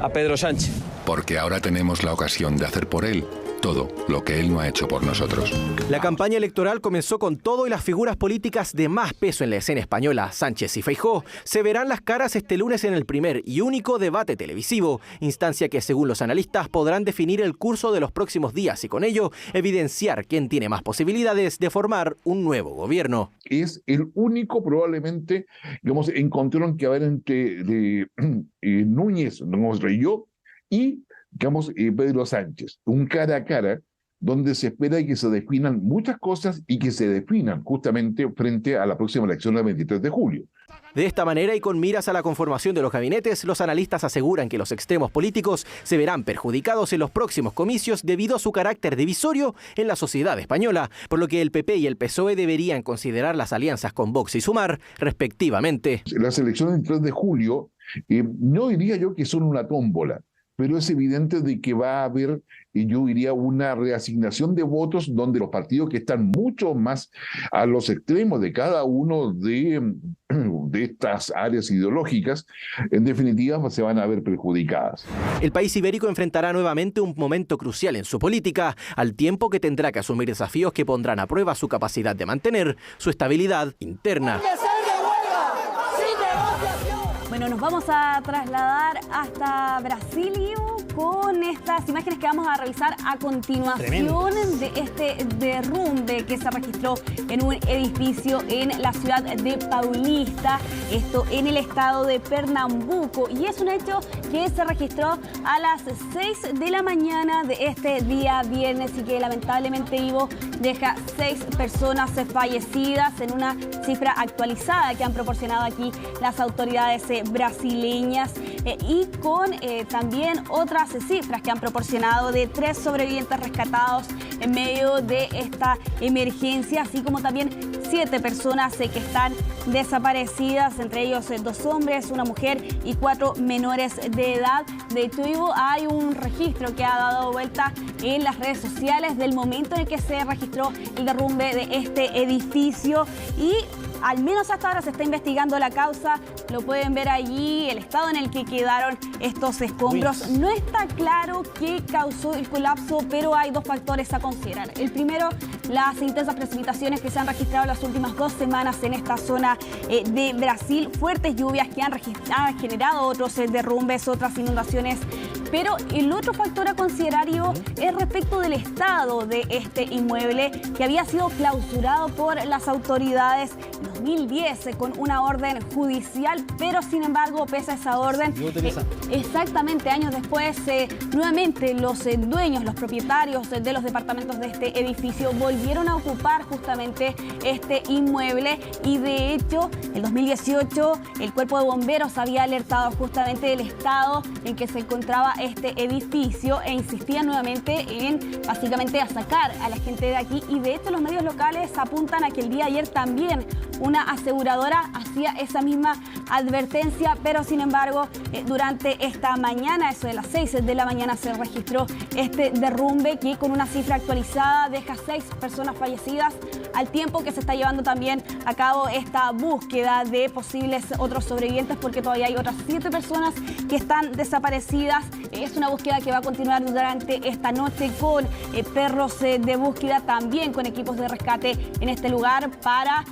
a Pedro Sánchez.
Porque ahora tenemos la ocasión de hacer por él todo lo que él no ha hecho por nosotros.
La campaña electoral comenzó con todo y las figuras políticas de más peso en la escena española, Sánchez y Feijóo, se verán las caras este lunes en el primer y único debate televisivo, instancia que según los analistas podrán definir el curso de los próximos días y con ello evidenciar quién tiene más posibilidades de formar un nuevo gobierno.
Es el único probablemente, digamos, encontraron que haber entre Núñez, Reyó y digamos, Pedro Sánchez, un cara a cara donde se espera que se definan muchas cosas y que se definan justamente frente a la próxima elección del 23 de julio.
De esta manera y con miras a la conformación de los gabinetes, los analistas aseguran que los extremos políticos se verán perjudicados en los próximos comicios debido a su carácter divisorio en la sociedad española, por lo que el PP y el PSOE deberían considerar las alianzas con Vox y Sumar, respectivamente.
Las elecciones del 3 de julio, no diría yo que son una tómbola, pero es evidente de que va a haber, yo diría, una reasignación de votos donde los partidos que están mucho más a los extremos de cada uno de estas áreas ideológicas, en definitiva se van a ver perjudicadas.
El país ibérico enfrentará nuevamente un momento crucial en su política, al tiempo que tendrá que asumir desafíos que pondrán a prueba su capacidad de mantener su estabilidad interna.
Bueno, nos vamos a trasladar hasta Brasil con estas imágenes que vamos a revisar a continuación. Tremendo. De este derrumbe que se registró en un edificio en la ciudad de Paulista, esto en el estado de Pernambuco, y es un hecho que se registró a las 6 de la mañana de este día viernes y que lamentablemente, Ivo, deja 6 personas fallecidas en una cifra actualizada que han proporcionado aquí las autoridades brasileñas y con también otras cifras que han proporcionado de 3 sobrevivientes rescatados en medio de esta emergencia, así como también 7 personas que están desaparecidas, entre ellos 2 hombres, una mujer y 4 menores de edad. De hecho, Ivo, hay un registro que ha dado vuelta en las redes sociales del momento en el que se registró el derrumbe de este edificio y al menos hasta ahora se está investigando la causa. Lo pueden ver allí, el estado en el que quedaron estos escombros. No está claro qué causó el colapso, pero hay 2 factores a considerar. El primero, las intensas precipitaciones que se han registrado las últimas 2 semanas en esta zona de Brasil. Fuertes lluvias que han generado otros derrumbes, otras inundaciones. Pero el otro factor a considerar es respecto del estado de este inmueble que había sido clausurado por las autoridades en 2010 con una orden judicial, pero sin embargo, pese a esa orden, exactamente años después, nuevamente los dueños, los propietarios de los departamentos de este edificio volvieron a ocupar justamente este inmueble y de hecho, en 2018 el cuerpo de bomberos había alertado justamente del estado en que se encontraba este edificio e insistía nuevamente en básicamente a sacar a la gente de aquí y de hecho los medios locales apuntan a que el día de ayer también una aseguradora hacía esa misma advertencia, pero sin embargo durante esta mañana, eso de las 6 de la mañana, se registró este derrumbe que con una cifra actualizada deja 6 personas fallecidas, al tiempo que se está llevando también a cabo esta búsqueda de posibles otros sobrevivientes porque todavía hay otras 7 personas que están desaparecidas. Es una búsqueda que va a continuar durante esta noche con perros de búsqueda, también con equipos de rescate en este lugar para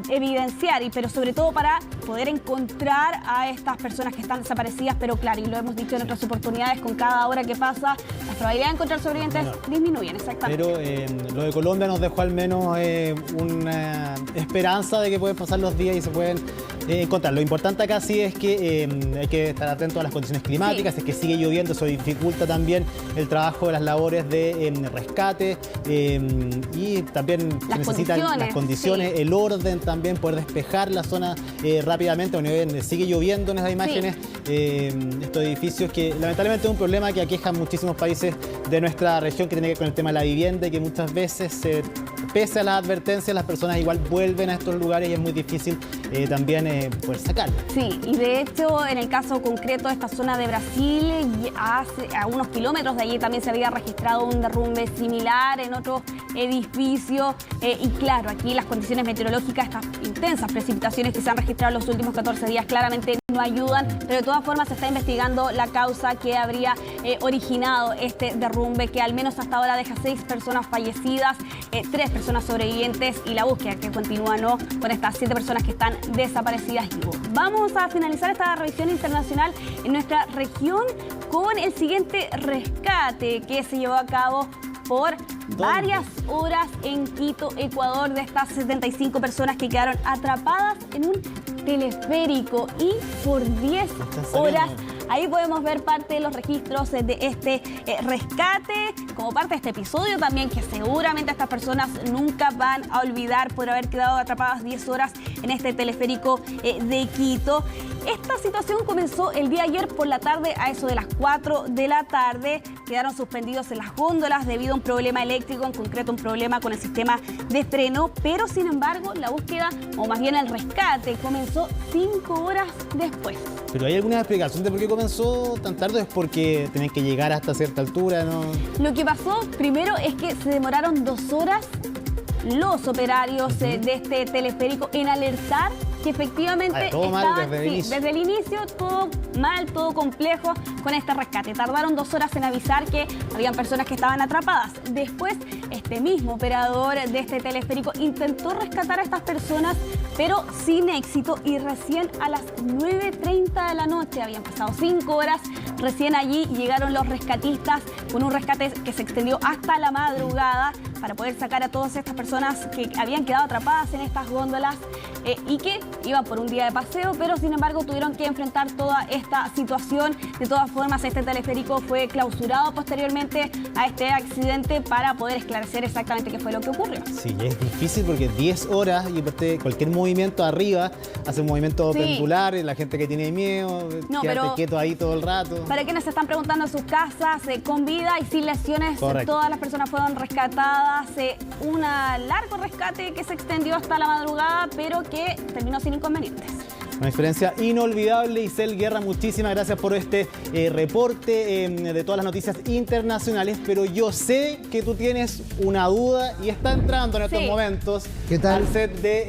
evidenciar, pero sobre todo para poder encontrar a estas personas que están desaparecidas. Pero claro, y lo hemos dicho en otras oportunidades, con cada hora que pasa, las probabilidades de encontrar sobrevivientes disminuyen, exactamente.
Pero lo de Colombia nos dejó al menos una esperanza de que pueden pasar los días y se pueden encontrar. Lo importante acá sí es que hay que estar atento a las condiciones climáticas, es que sigue lloviendo, eso dificulta también el trabajo de las labores de rescate y también se necesitan las condiciones, el orden también, poder despejar la zona rápidamente. Bueno, sigue lloviendo en esas imágenes, estos edificios que lamentablemente es un problema que aqueja a muchísimos países de nuestra región, que tiene que ver con el tema de la vivienda y que muchas veces pese a las advertencias, las personas igual vuelven a estos lugares y es muy difícil también poder sacarlas.
Sí, y de hecho, en el caso concreto de esta zona de Brasil, a unos kilómetros de allí también se había registrado un derrumbe similar en otro edificio. Y claro, aquí las condiciones meteorológicas, estas intensas precipitaciones que se han registrado en los últimos 14 días, claramente no ayudan, pero de todas formas se está investigando la causa que habría originado este derrumbe, que al menos hasta ahora deja 6 personas fallecidas, 3 personas sobrevivientes y la búsqueda que continúa con estas 7 personas que están desaparecidas. Vamos a finalizar esta revisión internacional en nuestra región con el siguiente rescate que se llevó a cabo por varias horas en Quito, Ecuador, de estas 75 personas que quedaron atrapadas en un teleférico y por 10 horas. Ahí podemos ver parte de los registros de este rescate, como parte de este episodio también, que seguramente estas personas nunca van a olvidar por haber quedado atrapadas 10 horas en este teleférico de Quito. Esta situación comenzó el día ayer por la tarde, a eso de las 4 de la tarde. Quedaron suspendidos en las góndolas debido a un problema eléctrico, en concreto un problema con el sistema de freno, pero sin embargo la búsqueda, o más bien el rescate, comenzó 5 horas después.
¿Pero hay alguna explicación de por qué comenzó tan tarde? ¿Es porque tenían que llegar hasta cierta altura, no?
Lo que pasó primero es que se demoraron 2 horas los operarios de este teleférico en alertar que efectivamente estaban, desde el inicio todo mal, todo complejo con este rescate. Tardaron 2 horas en avisar que habían personas que estaban atrapadas. Después, este mismo operador de este teleférico intentó rescatar a estas personas, pero sin éxito, y recién a las 9:30 de la noche, habían pasado 5 horas, recién allí llegaron los rescatistas con un rescate que se extendió hasta la madrugada para poder sacar a todas estas personas que habían quedado atrapadas en estas góndolas y que iban por un día de paseo, pero sin embargo tuvieron que enfrentar toda esta situación. De todas formas, este teleférico fue clausurado posteriormente a este accidente para poder esclarecer exactamente qué fue lo que ocurrió.
Sí, es difícil porque 10 horas y cualquier movimiento arriba hace un movimiento pendular, y la gente que tiene miedo, quédate quieto ahí todo el rato.
Para quienes se están preguntando en sus casas, con vida y sin lesiones, todas las personas fueron rescatadas. Un largo rescate que se extendió hasta la madrugada, pero que terminó sin inconvenientes.
Una experiencia inolvidable. Isel Guerra, muchísimas gracias por este reporte de todas las noticias internacionales, pero yo sé que tú tienes una duda y está entrando en estos momentos al set de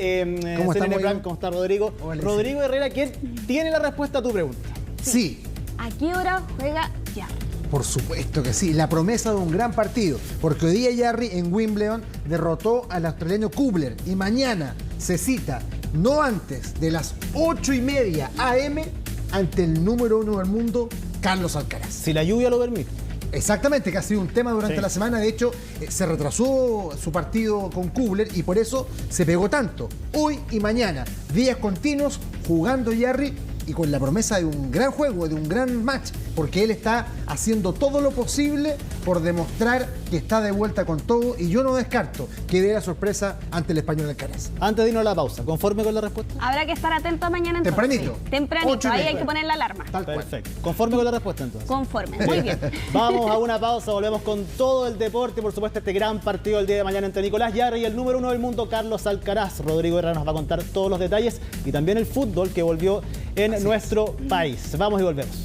CNN Prime. ¿Cómo está Rodrigo? Hola, Rodrigo Herrera, ¿quién tiene la respuesta a tu pregunta?
Sí.
¿A qué hora juega Jarry?
Por supuesto que sí, la promesa de un gran partido, porque hoy día Jarry en Wimbledon derrotó al australiano Kubler y mañana se cita no antes de las 8:30 AM ante el número 1 del mundo, Carlos Alcaraz.
Si la lluvia lo permite.
Exactamente, que ha sido un tema durante la semana. De hecho, se retrasó su partido con Kubler y por eso se pegó tanto. Hoy y mañana, días continuos jugando Jarry y con la promesa de un gran juego, de un gran match, porque él está haciendo todo lo posible por demostrar que está de vuelta con todo, y yo no descarto que dé la sorpresa ante el español Alcaraz.
Antes de irnos a la pausa, ¿conforme con la respuesta?
Habrá que estar atento mañana entonces.
Tempranito.
Tempranito, ahí hay que poner la alarma.
Perfecto. ¿Conforme con la respuesta entonces?
Conforme, muy bien.
Vamos a una pausa, volvemos con todo el deporte, por supuesto este gran partido el día de mañana entre Nicolás Jarry y el número 1 del mundo, Carlos Alcaraz. Rodrigo Herrera nos va a contar todos los detalles y también el fútbol que volvió en nuestro país. Vamos y volvemos.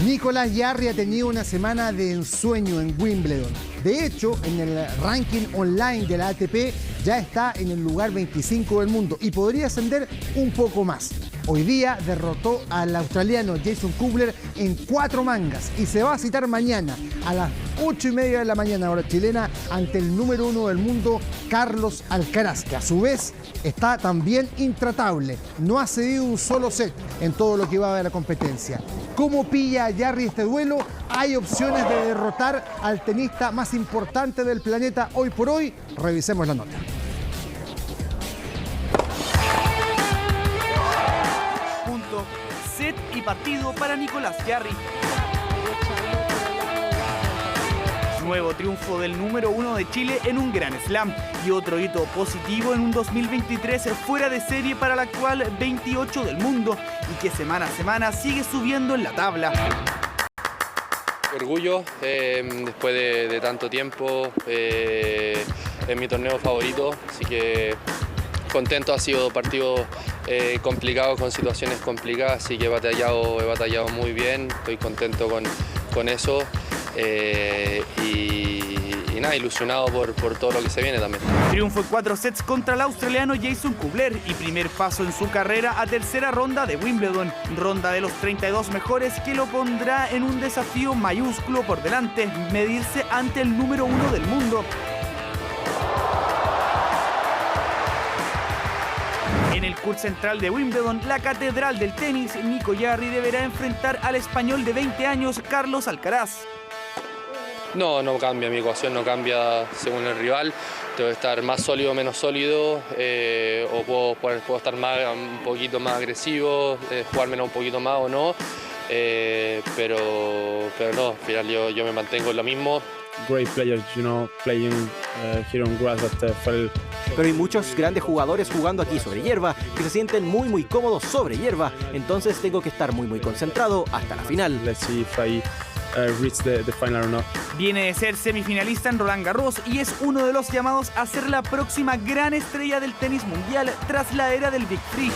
Nicolás Jarry ha tenido una semana de ensueño en Wimbledon. De hecho, en el ranking online de la ATP ya está en el lugar 25 del mundo y podría ascender un poco más. Hoy día derrotó al australiano Jason Kubler en 4 mangas y se va a citar mañana a las 8:30 de la mañana, hora chilena, ante el número 1 del mundo, Carlos Alcaraz, que a su vez está también intratable. No ha cedido un solo set en todo lo que va de la competencia. ¿Cómo pilla a Jarry este duelo? ¿Hay opciones de derrotar al tenista más importante del planeta hoy por hoy? Revisemos la nota.
Set y partido para Nicolás Jarry. Nuevo triunfo del número 1 de Chile en un Grand Slam y otro hito positivo en un 2023 fuera de serie para el actual 28 del mundo y que semana a semana sigue subiendo en la tabla.
Orgullo, después de tanto tiempo, es mi torneo favorito, así que contento. Ha sido partido complicado, con situaciones complicadas, así que he batallado muy bien, estoy contento con eso y nada, ilusionado por todo lo que se viene también.
Triunfo en 4 sets contra el australiano Jason Kubler y primer paso en su carrera a tercera ronda de Wimbledon, ronda de los 32 mejores que lo pondrá en un desafío mayúsculo por delante, medirse ante el número 1 del mundo. En el court central de Wimbledon, la catedral del tenis, Nico Jarry deberá enfrentar al español de 20 años, Carlos Alcaraz.
No cambia, mi ecuación no cambia según el rival. Tengo que estar más sólido o menos sólido, o puedo estar un poquito más agresivo, jugármelo un poquito más o no, pero no, al final yo me mantengo en lo mismo.
Great players, playing here on grass that felt.
Pero hay muchos grandes jugadores jugando aquí sobre hierba que se sienten muy cómodos sobre hierba, entonces tengo que estar muy concentrado hasta la final.
Let's see if I reach the final or not.
Viene de ser semifinalista en Roland Garros y es uno de los llamados a ser la próxima gran estrella del tenis mundial tras la era del Big Three.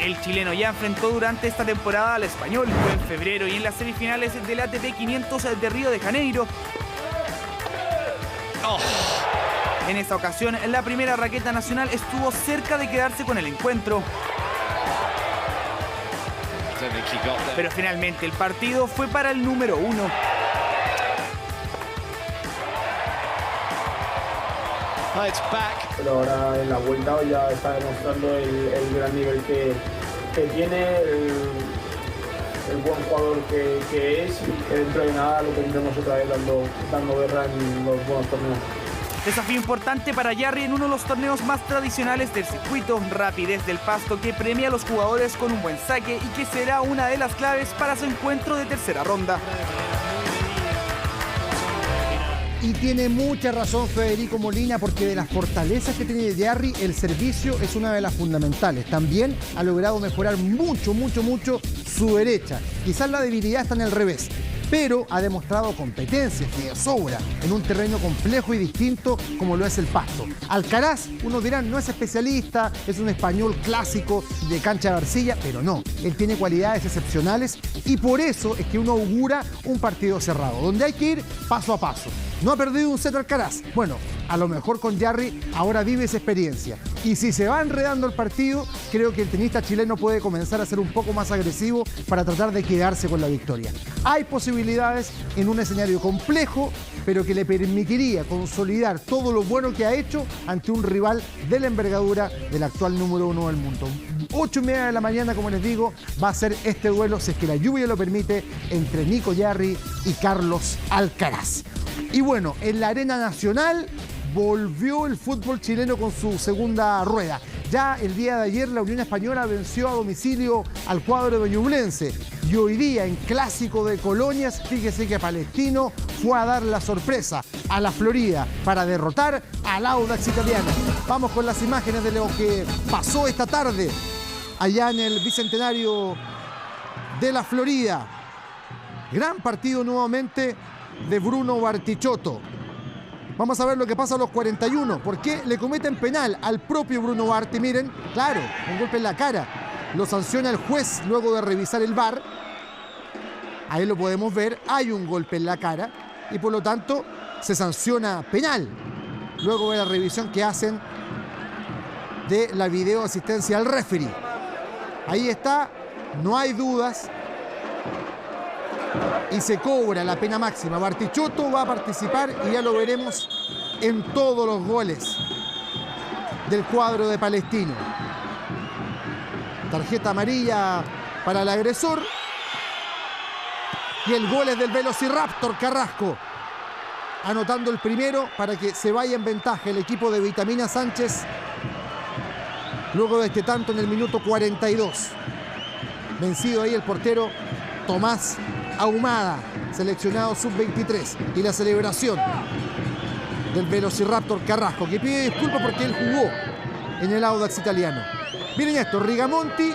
El chileno ya enfrentó durante esta temporada al español, fue en febrero y en las semifinales del ATP 500 de Río de Janeiro. En esta ocasión, la primera raqueta nacional estuvo cerca de quedarse con el encuentro. Pero finalmente el partido fue para el número 1.
Pero ahora en la vuelta ya está demostrando el gran nivel que tiene, el buen jugador que es, y que dentro de nada lo tendremos otra vez dando guerra en los buenos torneos.
Desafío importante para Jarry en uno de los torneos más tradicionales del circuito, rapidez del pasto que premia a los jugadores con un buen saque y que será una de las claves para su encuentro de tercera ronda.
Y tiene mucha razón Federico Molina, porque de las fortalezas que tiene Jarry, el servicio es una de las fundamentales. También ha logrado mejorar mucho su derecha. Quizás la debilidad está en el revés, pero ha demostrado competencia que de sobra en un terreno complejo y distinto como lo es el pasto. Alcaraz, unos dirán, no es especialista, es un español clásico de cancha de arcilla, pero no, él tiene cualidades excepcionales y por eso es que uno augura un partido cerrado, donde hay que ir paso a paso. No ha perdido un set Alcaraz. Bueno, a lo mejor con Jarry ahora vive esa experiencia. Y si se va enredando el partido, creo que el tenista chileno puede comenzar a ser un poco más agresivo para tratar de quedarse con la victoria. Hay posibilidades en un escenario complejo, pero que le permitiría consolidar todo lo bueno que ha hecho ante un rival de la envergadura del actual número 1 del mundo. 8:30 de la mañana, como les digo, va a ser este duelo, si es que la lluvia lo permite, entre Nico Jarry y Carlos Alcaraz. Y bueno, en la arena nacional volvió el fútbol chileno con su segunda rueda. Ya el día de ayer la Unión Española venció a domicilio al cuadro de Ñublense. Y hoy día en Clásico de Colonias, fíjese que Palestino fue a dar la sorpresa a la Florida para derrotar al Audax Italiano. Vamos con las imágenes de lo que pasó esta tarde allá en el Bicentenario de la Florida. Gran partido nuevamente de Bruno Bartichotto. Vamos a ver lo que pasa a los 41. ¿Por qué le cometen penal al propio Bruno Barti? Miren, claro, un golpe en la cara. Lo sanciona el juez luego de revisar el VAR. ahí lo podemos ver, hay un golpe en la cara y por lo tanto se sanciona penal. Luego de la revisión que hacen de la video asistencia al referee. Ahí está, no hay dudas. Y se cobra la pena máxima. Bartichotto va a participar y ya lo veremos en todos los goles del cuadro de Palestino. Tarjeta amarilla para el agresor. Y el gol es del Velociraptor Carrasco, anotando el primero para que se vaya en ventaja el equipo de Vitamina Sánchez luego de este tanto en el minuto 42. Vencido ahí el portero Tomás Ahumada, seleccionado sub-23. Y la celebración del Velociraptor Carrasco, que pide disculpas porque él jugó en el Audax italiano. Miren esto, Rigamonti,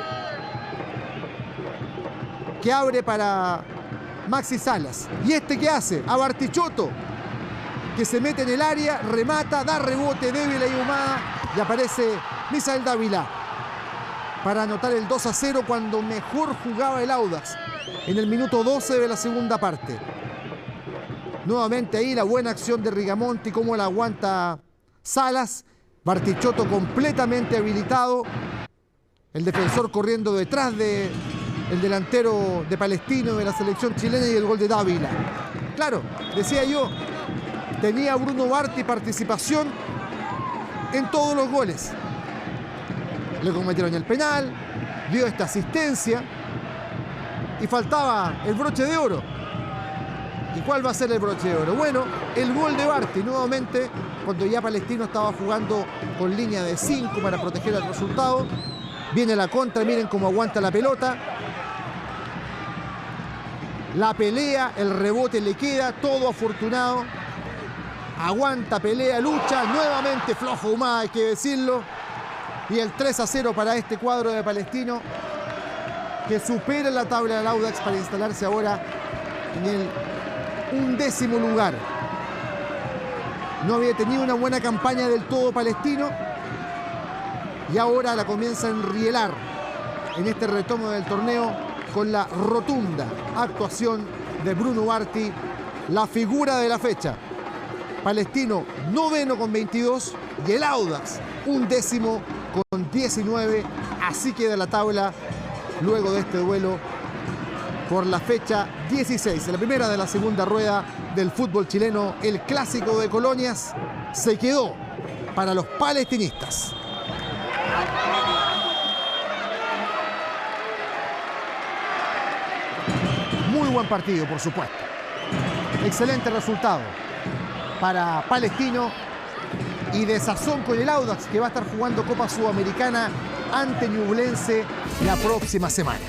que abre para Maxi Salas. ¿Y este qué hace? A Bartichotto, que se mete en el área, remata, da rebote débil y Ahumada, y aparece Misael Dávila para anotar el 2-0 cuando mejor jugaba el Audax en el minuto 12 de la segunda parte. Nuevamente ahí la buena acción de Rigamonti, cómo la aguanta Salas. Bartichotto completamente habilitado, el defensor corriendo detrás de el delantero de Palestino de la selección chilena, y el gol de Dávila. Claro, decía yo, tenía Bruno Barti participación en todos los goles. Le cometieron el penal, dio esta asistencia y faltaba el broche de oro. ¿Y cuál va a ser el broche de oro? Bueno, el gol de Barti nuevamente, cuando ya Palestino estaba jugando con línea de 5 para proteger el resultado. Viene la contra, miren cómo aguanta la pelota. La pelea, el rebote le queda, todo afortunado. Aguanta, pelea, lucha, nuevamente flojo Ahumada, hay que decirlo. Y el 3-0 para este cuadro de Palestino, que supera la tabla del Audax para instalarse ahora en el 11º lugar. No había tenido una buena campaña del todo Palestino y ahora la comienza a enrielar en este retomo del torneo con la rotunda actuación de Bruno Barti, la figura de la fecha. Palestino 9º con 22 y el Audax 11º con 19. Así queda la tabla luego de este duelo por la fecha 16, la primera de la segunda rueda del fútbol chileno. El clásico de colonias se quedó para los palestinistas. Muy buen partido, por supuesto. Excelente resultado para Palestino y de sazón con el Audax, que va a estar jugando Copa Sudamericana ante Ñublense la próxima semana.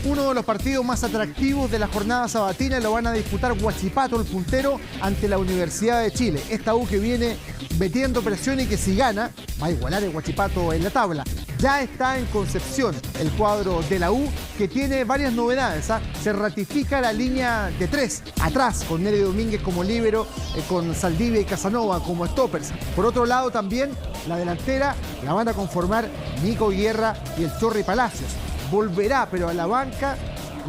Uno de los partidos más atractivos de la jornada sabatina lo van a disputar Huachipato, el puntero, ante la Universidad de Chile. Esta U que viene metiendo presión y que si gana va a igualar el Huachipato en la tabla. Ya está en Concepción el cuadro de la U, que tiene varias novedades. Se ratifica la línea de 3 atrás, con Nery Domínguez como líbero, con Saldivia y Casanova como stoppers. Por otro lado también la delantera la van a conformar Nico Guerra y el Chorri Palacios. Volverá, pero a la banca,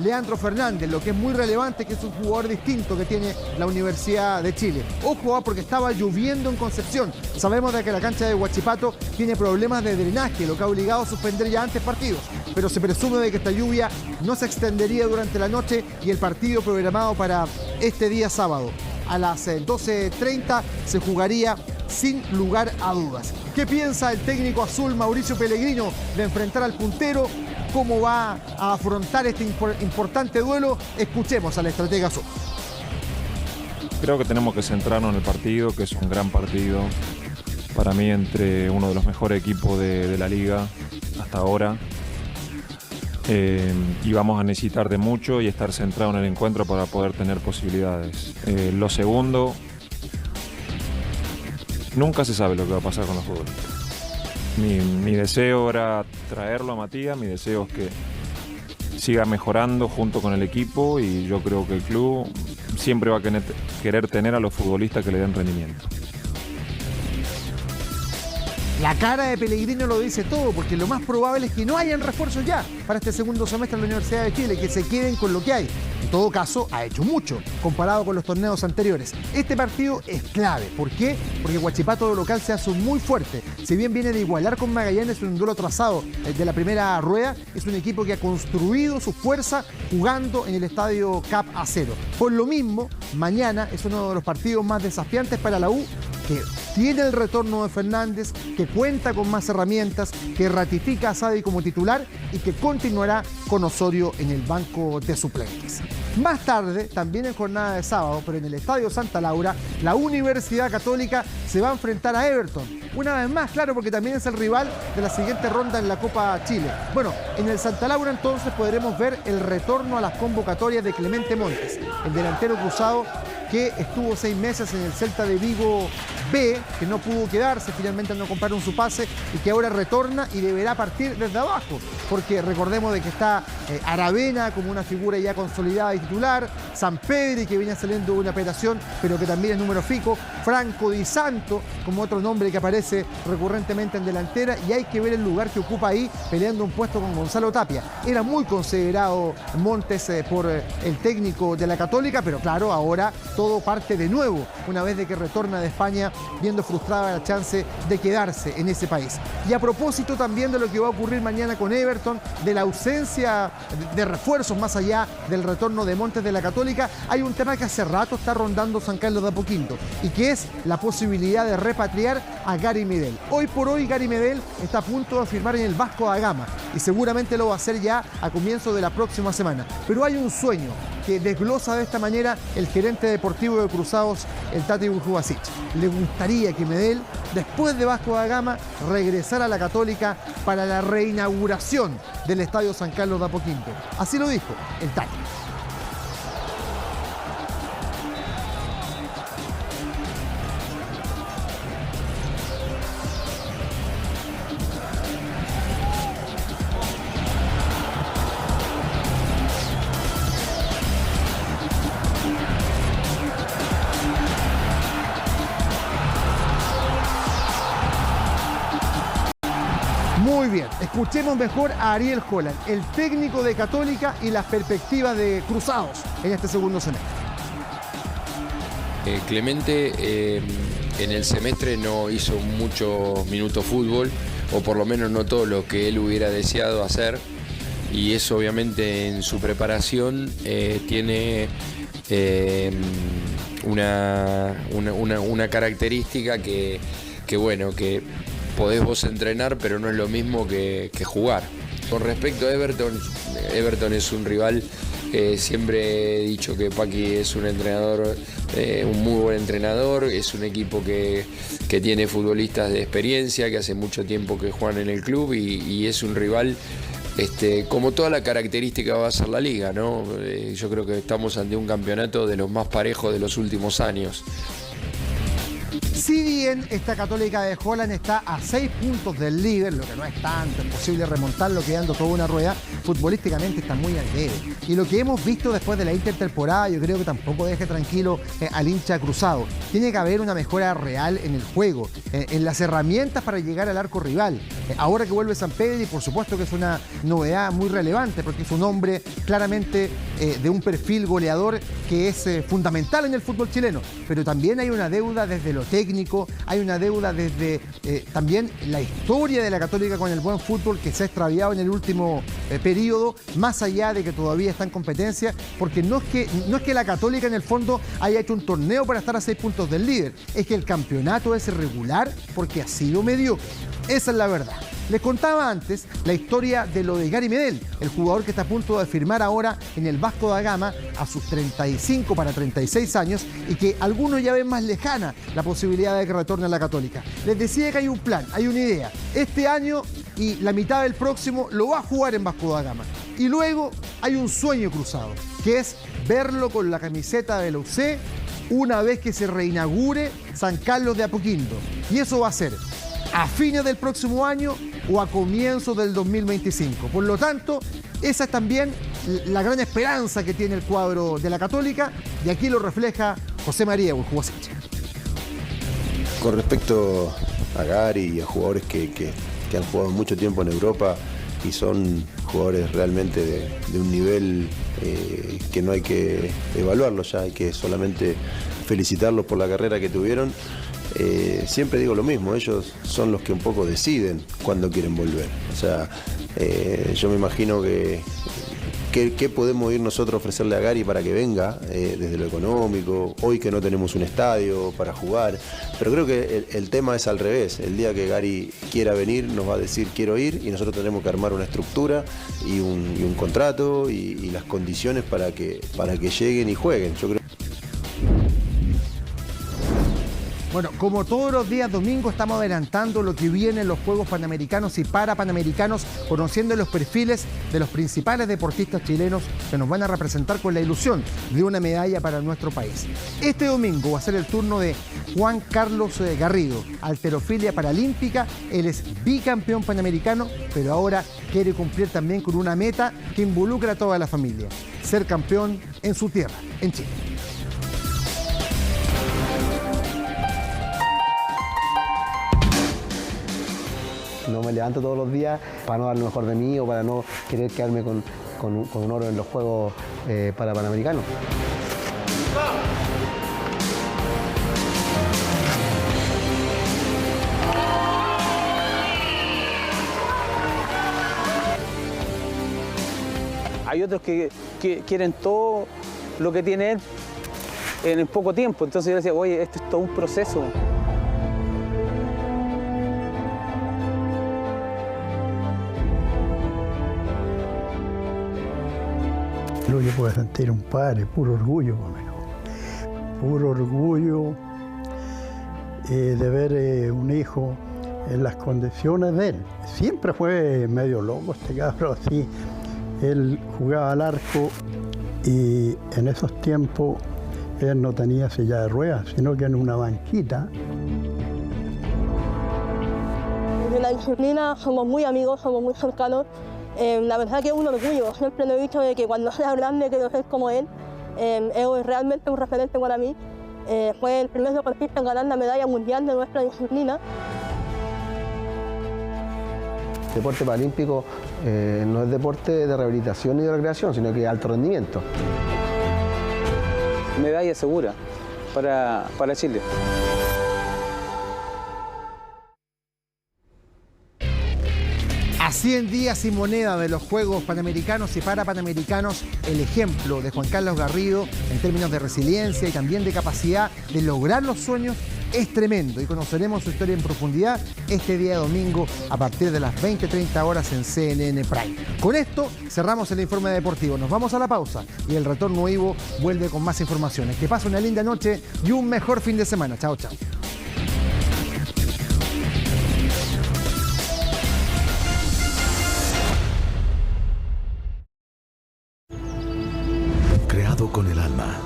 Leandro Fernández, lo que es muy relevante, que es un jugador distinto que tiene la Universidad de Chile. Ojo, porque estaba lloviendo en Concepción. Sabemos de que la cancha de Huachipato tiene problemas de drenaje, lo que ha obligado a suspender ya antes partidos. Pero se presume de que esta lluvia no se extendería durante la noche y el partido programado para este día sábado a las 12:30 se jugaría sin lugar a dudas. ¿Qué piensa el técnico azul Mauricio Pellegrino de enfrentar al puntero? ¿Cómo va a afrontar este importante duelo? Escuchemos al estratega azul.
Creo que tenemos que centrarnos en el partido, que es un gran partido. Para mí, entre uno de los mejores equipos de la liga hasta ahora. Y vamos a necesitar de mucho y estar centrado en el encuentro para poder tener posibilidades. Lo segundo, nunca se sabe lo que va a pasar con los futbolistas. Mi deseo era traerlo a Matías, mi deseo es que siga mejorando junto con el equipo y yo creo que el club siempre va a querer tener a los futbolistas que le den rendimiento.
La cara de Pellegrino lo dice todo, porque lo más probable es que no hayan refuerzos ya para este segundo semestre en la Universidad de Chile, que se queden con lo que hay. En todo caso, ha hecho mucho comparado con los torneos anteriores. Este partido es clave. ¿Por qué? Porque Huachipato de local se hace muy fuerte. Si bien viene de igualar con Magallanes en un duelo trazado de la primera rueda, es un equipo que ha construido su fuerza jugando en el estadio Cap Acero. Por lo mismo, mañana es uno de los partidos más desafiantes para la U, que tiene el retorno de Fernández, que cuenta con más herramientas, que ratifica a Sadi como titular y que continuará con Osorio en el banco de suplentes. Más tarde, también en jornada de sábado, pero en el Estadio Santa Laura, la Universidad Católica se va a enfrentar a Everton. Una vez más, claro, porque también es el rival de la siguiente ronda en la Copa Chile. Bueno, en el Santa Laura entonces podremos ver el retorno a las convocatorias de Clemente Montes, el delantero cruzado que estuvo 6 meses en el Celta de Vigo B, que no pudo quedarse, finalmente no compraron su pase y que ahora retorna y deberá partir desde abajo, porque recordemos de que está Aravena como una figura ya consolidada y titular, Sampedri, que viene saliendo de una operación pero que también es número fijo, Franco Di Santo como otro nombre que aparece recurrentemente en delantera, y hay que ver el lugar que ocupa ahí peleando un puesto con Gonzalo Tapia. Era muy considerado Montes por el técnico de la Católica, pero claro, ahora todo parte de nuevo una vez de que retorna de España, viendo frustrada la chance de quedarse en ese país. Y a propósito también de lo que va a ocurrir mañana con Everton, de la ausencia de refuerzos más allá del retorno de Montes de la Católica, hay un tema que hace rato está rondando San Carlos de Apoquindo, y que es la posibilidad de repatriar a Gary Medel. Hoy por hoy Gary Medel está a punto de firmar en el Vasco da Gama y seguramente lo va a hacer ya a comienzo de la próxima semana. Pero hay un sueño que desglosa de esta manera el gerente deportivo de Cruzados, el Tati Burjubasic. Le gustaría que Medel, después de Vasco da Gama, regresara a la Católica para la reinauguración del Estadio San Carlos de Apoquindo. Así lo dijo el Tati. Muy bien, escuchemos mejor a Ariel Holland, el técnico de Católica, y las perspectivas de Cruzados en este segundo semestre.
Clemente en el semestre no hizo muchos minutos fútbol, o por lo menos no todo lo que él hubiera deseado hacer, y eso obviamente en su preparación tiene una característica que bueno, que podés vos entrenar, pero no es lo mismo que jugar. Con respecto a Everton, Everton es un rival, siempre he dicho que Paqui es un entrenador, un muy buen entrenador, es un equipo que tiene futbolistas de experiencia, que hace mucho tiempo que juegan en el club, y es un rival como toda la característica va a ser la liga, ¿no? Yo creo que estamos ante un campeonato de los más parejos de los últimos años.
Si bien esta Católica de Holland está a 6 puntos del líder, lo que no es tanto, es posible remontarlo quedando toda una rueda, futbolísticamente está muy al debe. Y lo que hemos visto después de la intertemporada, yo creo que tampoco deje tranquilo al hincha cruzado. Tiene que haber una mejora real en el juego, en las herramientas para llegar al arco rival. Ahora que vuelve Sampedri, por supuesto que es una novedad muy relevante, porque es un hombre claramente de un perfil goleador que es fundamental en el fútbol chileno, pero también hay una deuda desde lo técnico, hay una deuda desde también la historia de la Católica con el buen fútbol que se ha extraviado en el último periodo, más allá de que todavía está en competencia, porque no es que la Católica en el fondo haya hecho un torneo para estar a 6 puntos del líder, es que el campeonato es irregular porque ha sido mediocre. Esa es la verdad. Les contaba antes la historia de lo de Gary Medel, el jugador que está a punto de firmar ahora en el Vasco da Gama a sus 35 para 36 años, y que algunos ya ven más lejana la posibilidad de que retorne a la Católica. Les decía que hay un plan, hay una idea. Este año y la mitad del próximo lo va a jugar en Vasco da Gama. Y luego hay un sueño cruzado, que es verlo con la camiseta de la UC una vez que se reinaugure San Carlos de Apoquindo. Y eso va a ser a fines del próximo año o a comienzos del 2025. Por lo tanto, esa es también la gran esperanza que tiene el cuadro de la Católica, y aquí lo refleja José María Burjubasic.
Con respecto a Gary y a jugadores que han jugado mucho tiempo en Europa y son jugadores realmente de un nivel que no hay que evaluarlos ya, hay que solamente felicitarlos por la carrera que tuvieron. Siempre digo lo mismo, ellos son los que un poco deciden cuándo quieren volver. O sea, yo me imagino ¿qué podemos ir nosotros a ofrecerle a Gary para que venga desde lo económico? Hoy que no tenemos un estadio para jugar. Pero creo que el tema es al revés. El día que Gary quiera venir nos va a decir quiero ir y nosotros tenemos que armar una estructura y un contrato y las condiciones para que lleguen y jueguen. Yo creo.
Bueno, como todos los días domingo estamos adelantando lo que viene en los Juegos Panamericanos y Parapanamericanos, conociendo los perfiles de los principales deportistas chilenos que nos van a representar con la ilusión de una medalla para nuestro país. Este domingo va a ser el turno de Juan Carlos Garrido, halterofilia paralímpica. Él es bicampeón panamericano, pero ahora quiere cumplir también con una meta que involucra a toda la familia: ser campeón en su tierra, en Chile.
No me levanto todos los días para no dar lo mejor de mí o para no querer quedarme con un oro en los Juegos Panamericanos.
Hay otros que quieren todo lo que tiene él en poco tiempo. Entonces yo decía, oye, esto es todo un proceso.
Lo que puede sentir un padre, puro orgullo conmigo. Puro orgullo de ver un hijo en las condiciones de él. Siempre fue medio loco este cabrón, así. Él jugaba al arco y en esos tiempos él no tenía silla de ruedas, sino que en una banquita.
De la disciplina somos muy amigos, somos muy cercanos. La verdad que es un orgullo. Siempre lo he dicho de que cuando sea grande quiero ser como él. Es realmente un referente para mí. Fue el primer deportista en ganar la medalla mundial de nuestra disciplina.
El deporte paralímpico no es deporte de rehabilitación ni de recreación, sino que de alto rendimiento.
Medalla segura para Chile.
A 100 días y moneda de los Juegos Panamericanos y Parapanamericanos, el ejemplo de Juan Carlos Garrido en términos de resiliencia y también de capacidad de lograr los sueños es tremendo, y conoceremos su historia en profundidad este día domingo a partir de las 20:30 horas en CNN Prime. Con esto cerramos el informe deportivo. Nos vamos a la pausa y el retorno Ivo vuelve con más informaciones. Que pase una linda noche y un mejor fin de semana. Chao, chao.
Con el alma.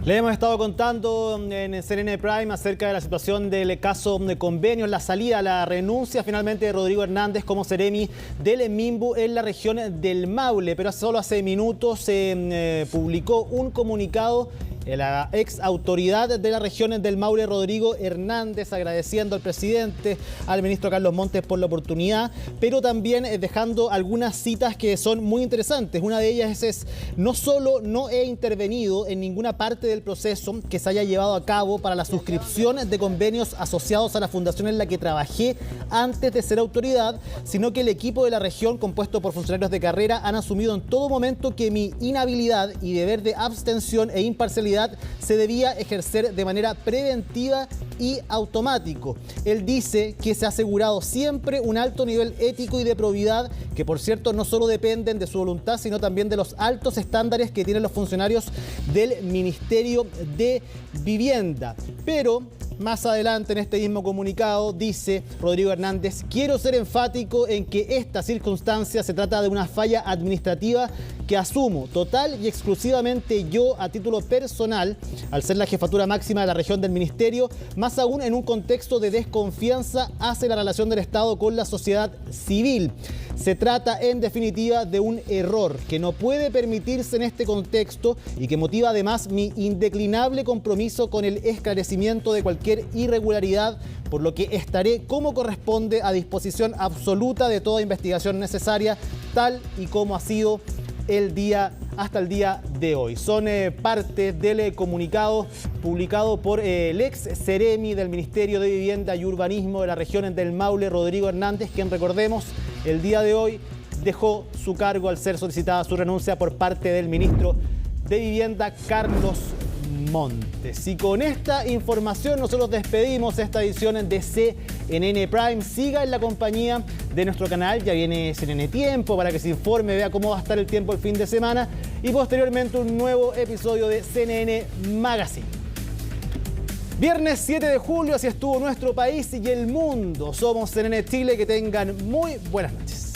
Le hemos estado contando en CNN Prime acerca de la situación del caso de convenios, la salida, la renuncia finalmente de Rodrigo Hernández como seremi del Minbu en la región del Maule. Pero solo hace minutos se publicó un comunicado la ex autoridad de la región del Maule, Rodrigo Hernández, agradeciendo al presidente, al ministro Carlos Montes por la oportunidad, pero también dejando algunas citas que son muy interesantes. Una de ellas es: no solo no he intervenido en ninguna parte del proceso que se haya llevado a cabo para la suscripción de convenios asociados a la fundación en la que trabajé antes de ser autoridad, sino que el equipo de la región, compuesto por funcionarios de carrera, han asumido en todo momento que mi inhabilidad y deber de abstención e imparcialidad se debía ejercer de manera preventiva y automático. Él dice que se ha asegurado siempre un alto nivel ético y de probidad, que por cierto no solo dependen de su voluntad, sino también de los altos estándares que tienen los funcionarios del Ministerio de Vivienda. Pero más adelante en este mismo comunicado dice Rodrigo Hernández: quiero ser enfático en que esta circunstancia se trata de una falla administrativa que asumo total y exclusivamente yo a título personal, al ser la jefatura máxima de la región del ministerio, más aún en un contexto de desconfianza hacia la relación del Estado con la sociedad civil. Se trata, en definitiva, de un error que no puede permitirse en este contexto y que motiva además mi indeclinable compromiso con el esclarecimiento de cualquier irregularidad, por lo que estaré, como corresponde, a disposición absoluta de toda investigación necesaria, tal y como ha sido hasta el día de hoy. Son parte del comunicado publicado por el ex Ceremi del Ministerio de Vivienda y Urbanismo de la región del Maule, Rodrigo Hernández, quien, recordemos, el día de hoy dejó su cargo al ser solicitada su renuncia por parte del ministro de Vivienda, Carlos Montes. Y con esta información nosotros despedimos esta edición de CNN Prime. Siga en la compañía de nuestro canal, ya viene CNN Tiempo para que se informe, vea cómo va a estar el tiempo el fin de semana y posteriormente un nuevo episodio de CNN Magazine. Viernes 7 de julio, así estuvo nuestro país y el mundo. Somos CNN Chile, que tengan muy buenas noches.